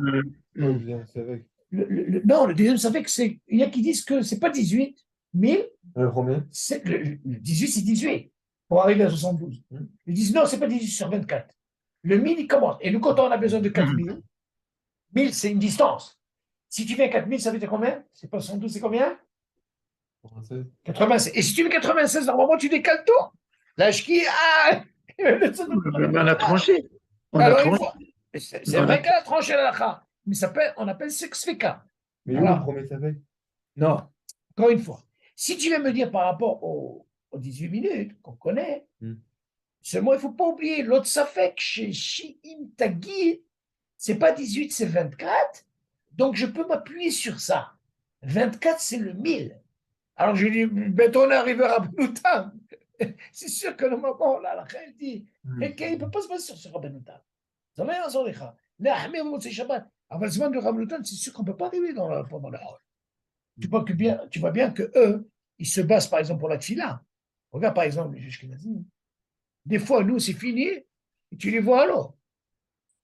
Bien, c'est avec. Non, le deuxième, ça fait que c'est. Il y a qui disent que c'est pas 18 000. Le premier? Le 18, c'est 18 pour arriver à 72. Ils disent non, c'est pas 18 sur 24. Le 1000, il commence. Et nous, quand on a besoin de 4000, 1000, c'est une distance. Si tu fais 4000, ça veut dire combien? C'est pas 72, c'est combien? 96. Et si tu fais 96, normalement, tu décales tout. Là, je qui. On a tranché. On a Alors, tranché. une fois. C'est vrai qu'elle a tranché la lacha. Mais on appelle sexfeka. Mais où le premier s'appelle? Non. Encore une fois. Si tu veux me dire par rapport aux 18 minutes qu'on connaît, seulement il ne faut pas oublier l'autre safek chez Shi'im Tagid, c'est pas 18, c'est 24. Donc je peux m'appuyer sur ça. 24, c'est le 1000. Alors je lui dis, ben on est arrivé à Rabbanoutam. C'est sûr que le moment là, la elle dit, il ne peut pas se baser sur ce Rabbanoutam. Ça va rien, Zoricha. Les Ahmed, c'est Shabbat. Avant le moment de Rabbanoutam, c'est sûr qu'on ne peut pas arriver pendant la hall. Tu vois bien que eux, ils se basent par exemple pour la tfila. Regarde par exemple les juges Ashkenazim. Des fois, nous, c'est fini, et tu les vois alors.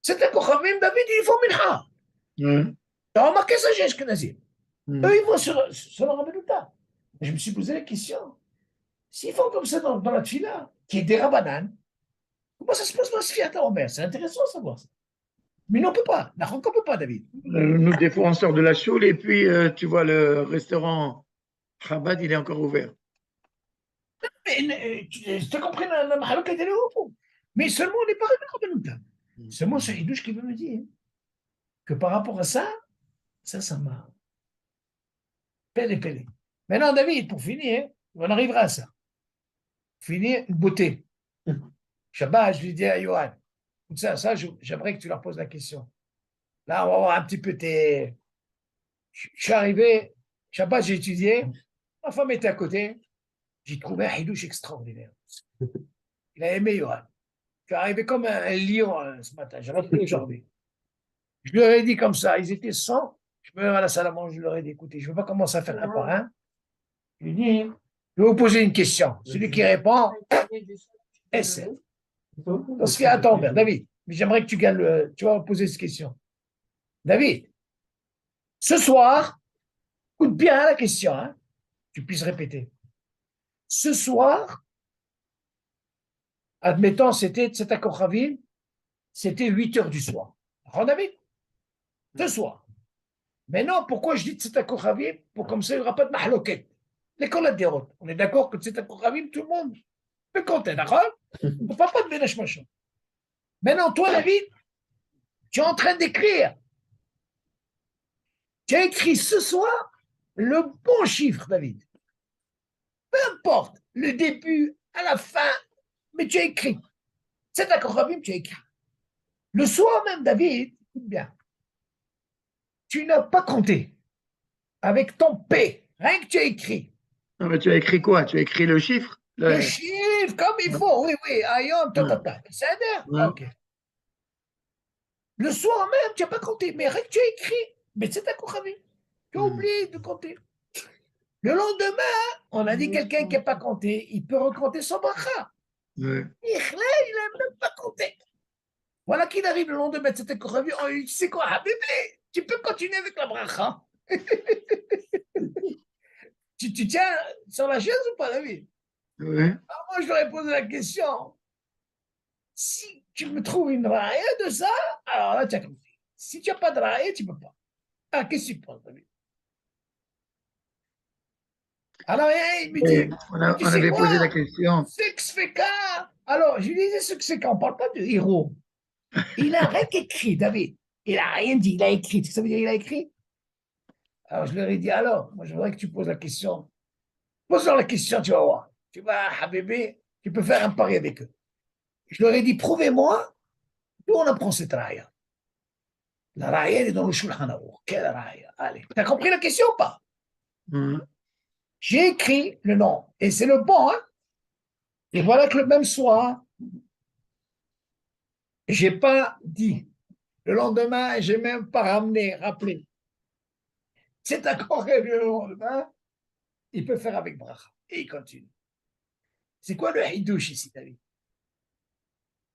C'est un Kochavim, David, ils font mincha. Tu as remarqué ça, juges Ashkenazim. Eux, ils vont sur le Rabbanoutam. Je me suis posé la question. S'ils font comme ça dans la tfila, qui est des Rabbanan, comment ça se passe dans la Sfiat Omer? C'est intéressant de savoir ça. Mais non, on ne peut pas. On ne peut pas, David. Nous, des fois, on sort de la choule et puis, tu vois, le restaurant Chabad, il est encore ouvert. Mais tu as compris la mahaloka est où? Mais seulement on n'est pas arrivé à Rabbanoutam. Seulement c'est Hidouche qui veut me dire que par rapport à ça, ça m'a pellé. Maintenant, David, pour finir, on arrivera à ça. Finir une beauté. Shabbat, je lui dis à Yohan, écoute ça, j'aimerais que tu leur poses la question. Là, on va voir un petit peu tes. Je suis arrivé, Shabbat, j'ai étudié, ma femme était à côté, j'ai trouvé un Hidouche extraordinaire. Il a aimé Yohan. Tu es arrivé comme un lion ce matin, j'ai rappelé aujourd'hui. Je leur ai dit comme ça, ils étaient 100. Je me lève à la salle à manger, je leur ai dit, écoutez, je ne veux pas commencer à faire un par un. Je lui ai dit, je vais vous poser une question. Celui qui répond, essaie. On se fait attendre, David. Mais j'aimerais que tu gagnes tu vas me poser cette question. David, ce soir, écoute bien la question, hein, tu puisses répéter. Ce soir, admettons, c'était Tzedakah Kochavim, c'était 8 heures du soir. Alors, David, ce soir. Maintenant, pourquoi je dis Tzedakah Kochavim? Pour comme ça, il n'y aura pas de mahloket. L'école a des routes. On est d'accord que Tzedakah Kochavim, tout le monde peut compter, d'accord? On ne fait pas de Benesh Machon. Maintenant, toi, David, tu es en train d'écrire. Tu as écrit ce soir le bon chiffre, David. Peu importe, le début, à la fin, mais tu as écrit. C'est d'accord, Rabim, tu as écrit. Le soir même, David, écoute bien, tu n'as pas compté avec ton P, rien que tu as écrit. Non, mais tu as écrit quoi? Tu as écrit le chiffre? Le chiffre, comme il faut, oui, ayom, tata. C'est-à-dire, ok. Le soir même, tu n'as pas compté, mais rien que tu as écrit. Mais c'est d'accord, Rabim. Tu as oublié de compter. Le lendemain, on a dit quelqu'un qui n'a pas compté, il peut recompter son bracha. Ouais. Il n'a même pas compté. Voilà qu'il arrive le lendemain, c'était revu. On lui dit, tu sais quoi, Habibé, tu peux continuer avec la bracha. tu tiens sur la chaise ou pas, David? Ouais. Alors moi, je leur ai posé la question. Si tu me trouves une raille de ça, alors là, tu as compris. Si tu n'as pas de raille, tu ne peux pas. Ah, qu'est-ce que tu penses, David? Alors, il me dit, On tu sais avait posé la quoi? question. Sexfeka. Alors, je lui disais Sexfeka, on ne parle pas de héros. Il n'a rien écrit, David. Il n'a rien dit, il a écrit. Tu sais ce que ça veut dire, il a écrit? Alors, je leur ai dit, alors, moi, je voudrais que tu poses la question. Pose-leur la question, tu vas voir. Tu vas, Habibé, tu peux faire un pari avec eux. Je leur ai dit, prouvez-moi d'où on apprend cette raya. La raya, elle est dans le Shulchan Aruch. Quelle raya? Allez, tu as compris la question ou pas? J'ai écrit le nom, et c'est le bon, hein? Et voilà que le même soir, je n'ai pas dit. Le lendemain, je n'ai même pas rappelé. C'est encore le lendemain, il peut faire avec bracha. Et il continue. C'est quoi le hidouche ici, David?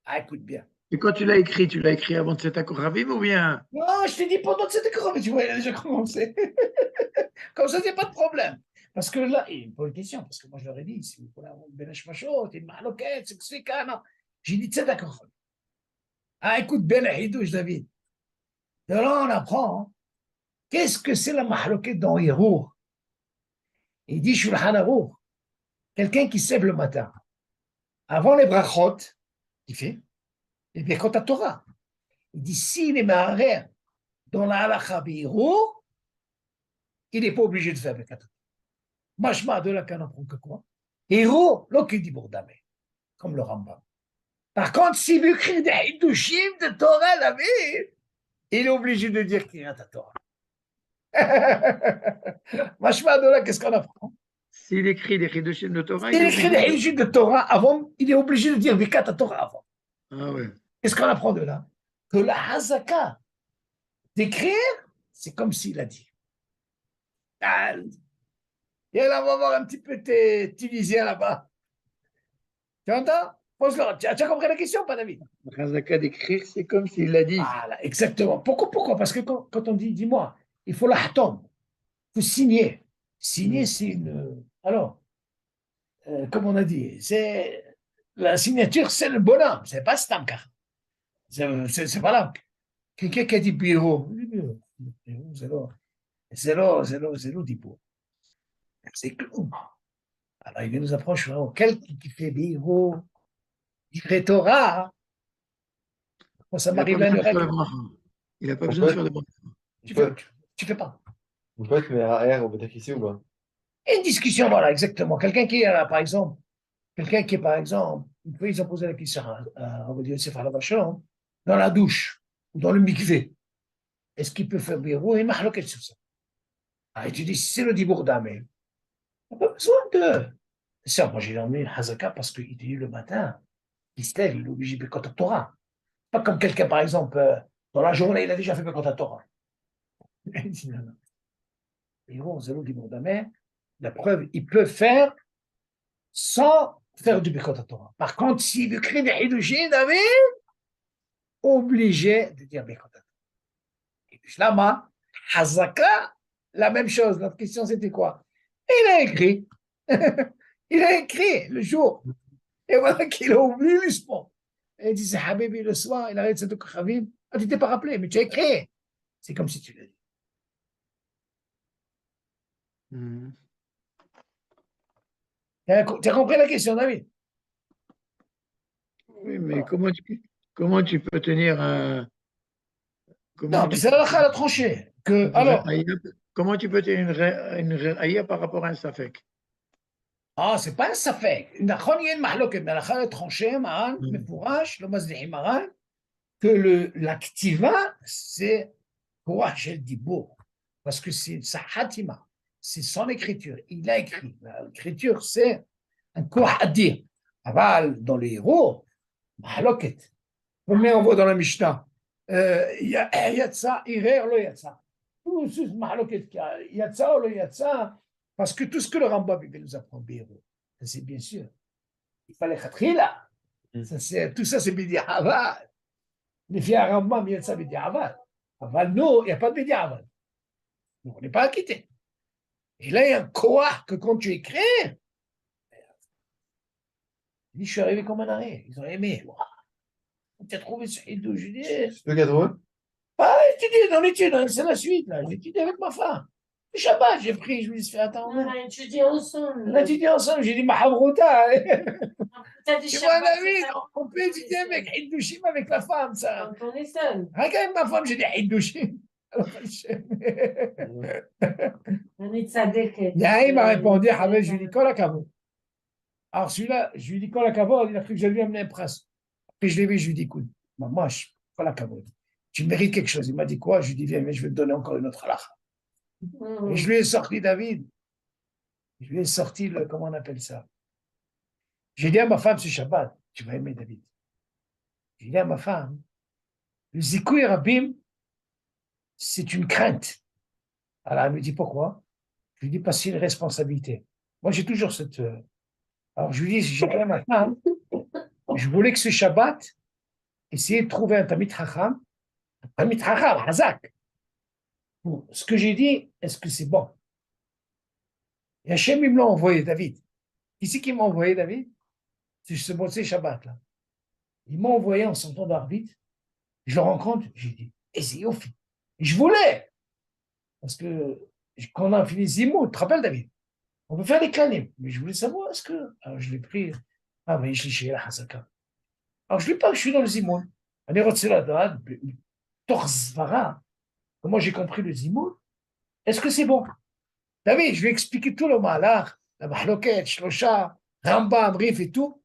Ah, écoute bien. Et quand tu l'as écrit avant de cet accord Ravim ou bien? Non, je t'ai dit pendant cette école, mais tu vois, il a déjà commencé. Comme ça, c'est pas de problème. Parce que là, il me pose une question, parce que moi, je leur ai dit, si vous voulez avoir une Benesh Machot, une Mahaloket, c'est que c'est non. J'ai dit, c'est d'accord. Ah, écoute bien le hidouche, David. De là, on apprend, hein. Qu'est-ce que c'est la Mahaloket dans Hirour? Il dit, Shulchan Aruch, quelqu'un qui se lève le matin, avant les brachot, il fait, et bien quand à Torah, il dit, s'il est maharer dans la halakha Hirour, il n'est pas obligé de faire Birkat Torah. Mashma de la canne apprend que quoi? Hirour, l'aucun dit Bourdame, comme le Rambam. Par contre, s'il veut écrire des Hidushim de Torah, David, il est obligé de dire qu'il y a ta Torah. Mashma de là, qu'est-ce qu'on apprend? S'il écrit des Chidushim de Torah, S'il écrit des Hidushim de Torah avant, il est obligé de dire Birkat Torah avant. Ah ouais. Qu'est-ce qu'on apprend de là? Que la hazaka d'écrire, c'est comme s'il a dit. Ah, et là, on va voir un petit peu tes Tunisiens là-bas. Tu entends? Pose-leur. Tu as compris la question, pas David? Razaka d'écrire, c'est comme s'il l'a dit. Voilà, exactement. Pourquoi? Parce que quand on dit, dis-moi, il faut l'ahtom, il faut signer. Signer, c'est une. Alors, comme on a dit, c'est la signature, c'est le bonhomme, c'est pas Stamkar. C'est pas là. Quelqu'un qui a dit bureau, c'est l'eau du bureau. C'est clou. Alors, il nous approche, quelqu'un qui fait bureau, il fait Torah. Moi, ça Il n'a pas m'arrive à besoin une de faire règle. le bracha. Il n'a pas besoin de faire le bracha. Tu fais pas. On peut être MRR au Beth ici ou pas? Et une discussion, voilà, exactement. Quelqu'un qui est là, par exemple, une fois, ils ont posé la question à Rabbi Yosef Alavachon, dans la douche ou dans le mikvé. Est-ce qu'il peut faire bureau et mahloket sur ça? Ah, et tu dis, si c'est le dibour d'Amé, on n'a pas besoin de. Ça, moi, j'ai emmené Hazaka parce qu'il dit le matin, il se lève, il est obligé de Birkot Torah. Pas comme quelqu'un, par exemple, dans la journée, il a déjà fait Birkot Torah. Il dit non, non. Et bon, Zalou dit, bon, la preuve, il peut faire sans faire du Birkot Torah. Par contre, s'il veut créer des Hidushim, David, obligé de dire Birkot Torah. Et puis, Shlama, Hazaka, la même chose. Notre question, c'était quoi? Il a écrit. Il a écrit le jour. Et voilà qu'il a oublié le sport. Et il disait, Habibi, le soir, il arrête de Khavim. Ah, tu t'es pas rappelé, mais tu as écrit. C'est comme si tu l'as dit. Tu as compris la question, David? Oui, mais comment tu peux tenir un. Non, mais c'est la halakha à trancher. Alors, comment tu peux tenir une raïa par rapport à un safek? c'est pas un safek. Il y a une mahloket, mais la halakha à trancher, Maran, Mefourash, le Mazdihim Maran, que l'activa, c'est courage el dibour. Parce que c'est sa hatima, c'est son écriture. Il a écrit. L'écriture, c'est un quoi à dire. Aval, dans les héros, mahloket. Combien on voit dans la Mishnah? Yatsa, irer, lo yatsa. Tout ce mahloket, yatsa ou lo yatsa, parce que tout ce que le Rambam nous apprend, héros, c'est bien sûr. Il fallait khatrila. Tout ça, c'est bidi aval. Les filles à Rambam, yatsa bidi aval. Aval, nous, il n'y a pas de bidi aval. Donc, on n'est pas acquitté. Et là, il y a un koah que quand tu écris, je suis arrivé comme un arrêt. Ils ont aimé. Tu as trouvé ce hidou? Je dis, C'est toi qui as trouvé? pas étudié dans l'étude, c'est la suite. J'ai étudié avec ma femme. Le Shabbat, j'ai pris, je me suis fait attendre. On a étudié ensemble. On a étudié ensemble. J'ai dit, Mahabrouta. T'as dit Tu vois, David, on peut étudier avec Hiddushim avec la femme, ça. Quand on est seul. Regarde ma femme, j'ai dit Hiddushim. On est tzadek. Il m'a répondu, Havel, je lui dis, Kol Hakavod. Alors celui-là, je lui dis, Kol Hakavod, il a cru que je lui amener un prince. Puis je l'ai vu, je lui dis, écoute, moi, Kol Hakavod, tu mérites quelque chose. Il m'a dit quoi? Je lui dis, viens, mais je vais te donner encore une autre halakha. Et je lui ai sorti, David, je lui ai sorti comment on appelle ça? J'ai dit à ma femme ce Shabbat, tu vas aimer David. J'ai dit à ma femme, le Zikoui Rabim, c'est une crainte. Alors elle me dit pourquoi? Je lui dis parce que c'est une responsabilité. Moi j'ai toujours cette. Alors je lui dis, j'ai dit à ma femme, je voulais que ce Shabbat, essayer de trouver un Tamid Chacham, Hazak. Pour ce que j'ai dit, est-ce que c'est bon? Et Hachem, il me l'a envoyé, David. Qui c'est qui m'a envoyé, David? C'est ce Motsé Shabbat là. Il m'a envoyé en sortant d'arbitre. Je le rencontre, j'ai dit, et c'est Yofi. Je voulais, parce que quand on a fini Zimou, tu te rappelles, David? On peut faire des clanim, mais je voulais savoir, est-ce que. Alors je l'ai pris. Ah, mais je l'ai chez la Hazaka. Alors je ne l'ai pas, je suis dans le Zimou. On est retiré là, Torzvara. Comment j'ai compris le Zimou? Est-ce que c'est bon? David, je lui ai expliqué tout le malach, la mahloket, Shlosha, Rambam, Rif et tout.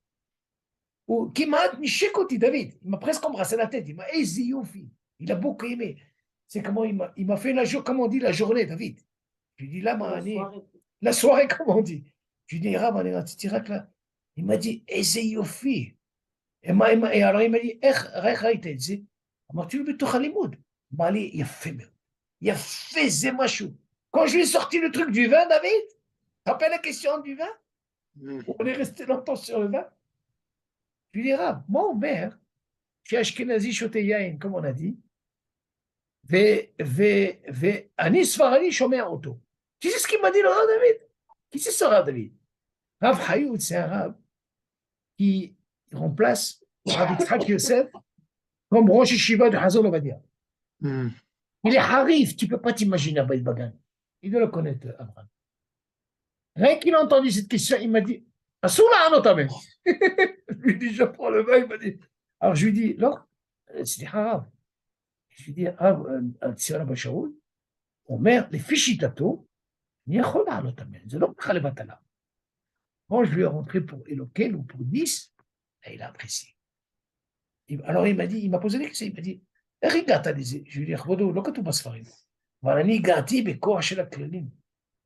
Ou qui m'a Nishekoti, David. Il m'a presque embrassé la tête. Il m'a Yofi. Il a beaucoup aimé. C'est comment il m'a fait comment on dit, la journée, David. Je lui dis là, la soirée, comment on dit. Je lui dis, Rab, on est dans Titirak là. Il m'a dit, Yofi. Et alors il m'a dit, אמרתי לו בתוך הלימוד. Il m'a dit, יפה, זה משהו. Quand je lui ai sorti le truc du vin, David, tu te rappelles la question du vin? On est resté longtemps sur le vin. Je lui dis, Rab, moi, mère, je suis Ashkenazi Shoteyain, comme on a dit, ואני ספרדי שומע אותו. Tu sais ce qu'il m'a dit, le Rav David? Qui c'est ce Rav David? Rav Hayoud, c'est un Rav qui remplace Rav Yitzhak Yosef comme Rosh Yeshiva de Hazon Ovadia. Il est harif, tu ne peux pas t'imaginer Abaï Bagan. Il doit le connaître, Abraham. Rien qu'il a entendu cette question, il m'a dit, Assoula Anotamé. Je lui dis, je prends le vin, il m'a dit. Alors je lui dis, non, c'est des Harab. Je lui dis, Tzira Bashaoul, אומר, לפי שיטתו, אני יכול לעלות אמן, זה לא ככה לבטלה. Quand je lui ai rentré pour Eloquel ou pour 10, il a apprécié. Alors il m'a dit, il m'a posé des questions, il m'a dit, איך הגעת לזה? je lui ai dit, כבודו, לא כתוב בספרים, אבל אני הגעתי בכוח של הכללים.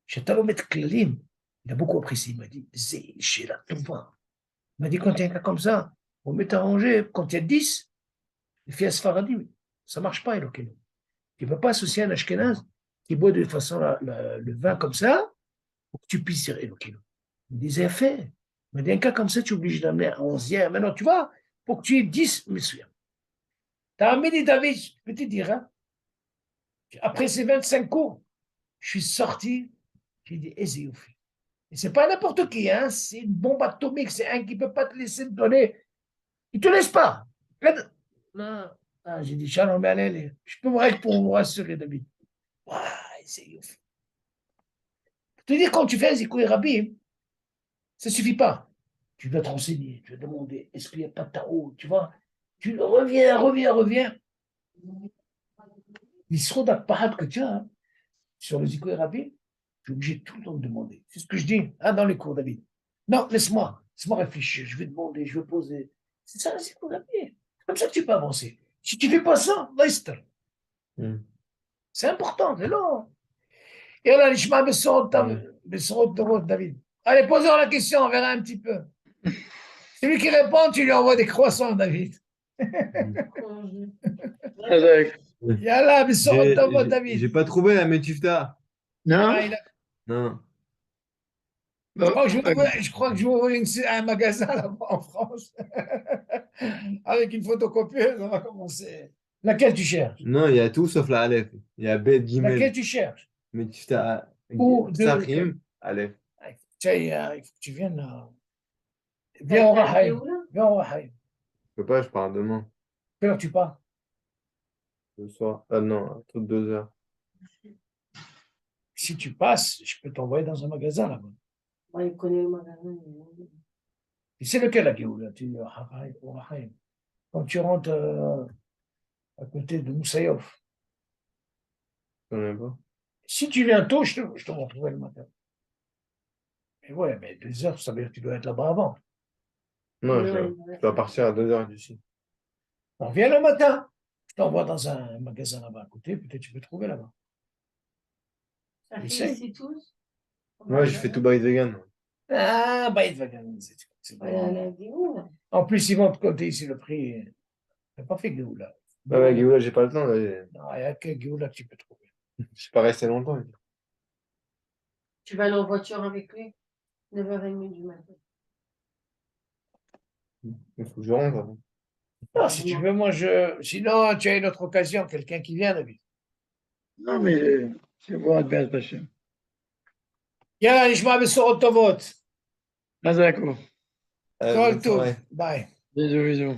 כשאתה לומד כללים, il a beaucoup apprécié, il m'a dit, זה שאלה טובה. Il m'a dit, quand tu es un cas comme ça, On met arrangé, quand il y a 10, les filles Sfaradim, ça ne marche pas, Elokeinu. Tu ne peux pas associer un Ashkenaz qui boit de façon le vin comme ça pour que tu puisses dire Elokeinu. Il me disait, fait. Mais d'un cas comme ça, tu es obligé d'amener un 11e. Maintenant, tu vois, pour que tu aies 10, messieurs. Tu as amené David, je peux te dire, hein, après ces 25 cours, je suis sorti, j'ai dit, Ezéoufie. Et c'est pas n'importe qui, hein, c'est une bombe atomique, c'est un qui ne peut pas te laisser te donner. Il ne te laisse pas. Non. Ah, j'ai dit, Shalom, allez, je peux vous pour vous rassurer, David. Waouh, Ezéoufie. Pour te dire, quand tu fais un Zikoui Rabbi, ça ne suffit pas. Tu dois te renseigner, tu dois demander, est-ce qu'il n'y a pas de tarot, tu vois. Tu reviens. Ils seront d'apparat que tu as, hein, sur le Zikoui Rabbi, tu es obligé tout le temps de demander. C'est ce que je dis, dans les cours, David. Non, laisse-moi réfléchir, je vais demander, je vais poser. C'est ça, le Zikoui Rabbi. C'est comme ça que tu peux avancer. Si tu ne fais pas ça, reste. C'est important, c'est long. Et là, l'Ishma Bessorot David. Allez, posons la question, on verra un petit peu. Celui qui répond, tu lui envoies des croissants, David. Yallah, Bessorot David. J'ai pas trouvé la Metufta. Non? Non. Je crois que je vais ouvrir un magasin là-bas en France. Avec une photocopieuse, on va commencer. Laquelle tu cherches? Non, il y a tout sauf la Aleph. Il y a Bet Laquelle Gimel. tu cherches? Metufta Ou de- Psachim, Aleph. Tiens, il faut que tu viennes. Viens au Rahaïm. Viens au Rahaïm. Je peux pas, je pars demain. Quelle heure tu pars? Ce soir. Ah non, un truc de 2 heures. Si tu passes, je peux t'envoyer dans un magasin là-bas. Ouais, il connaît le magasin. Et c'est lequel la Géoula? Tu dis au Rahaïm. Quand tu rentres à côté de Moussaïof. Je connais pas. Si tu viens tôt, je te retrouverai le matin. Mais ouais, mais 2 heures, ça veut dire que tu dois être là-bas avant. Non, je dois partir à 2 heures d'ici. On vient le matin. Je t'envoie dans un magasin là-bas à côté, peut-être tu peux trouver là-bas. Ça fait Essaye. ici tous. Ouais, je fais tout by vegan. Ah, bah, il va gagner. C'est bon. Ouais, la Géoula. En plus, ils vont te compter ici le prix. T'as pas fait Géoula. Ouais, Géoula, j'ai pas le temps. Là. Non, il n'y a que Géoula que tu peux trouver. Je suis pas resté longtemps. Tu vas aller en voiture avec lui, 9h30 du matin. Il faut que je rentre. Non, si tu veux, sinon, tu as une autre occasion, quelqu'un qui vient, David. Non, mais c'est bon, bien se passer. Yalla, Nishma Besorot Tovot. Mazako. Kol Tov. Bye. Bisous, bisous.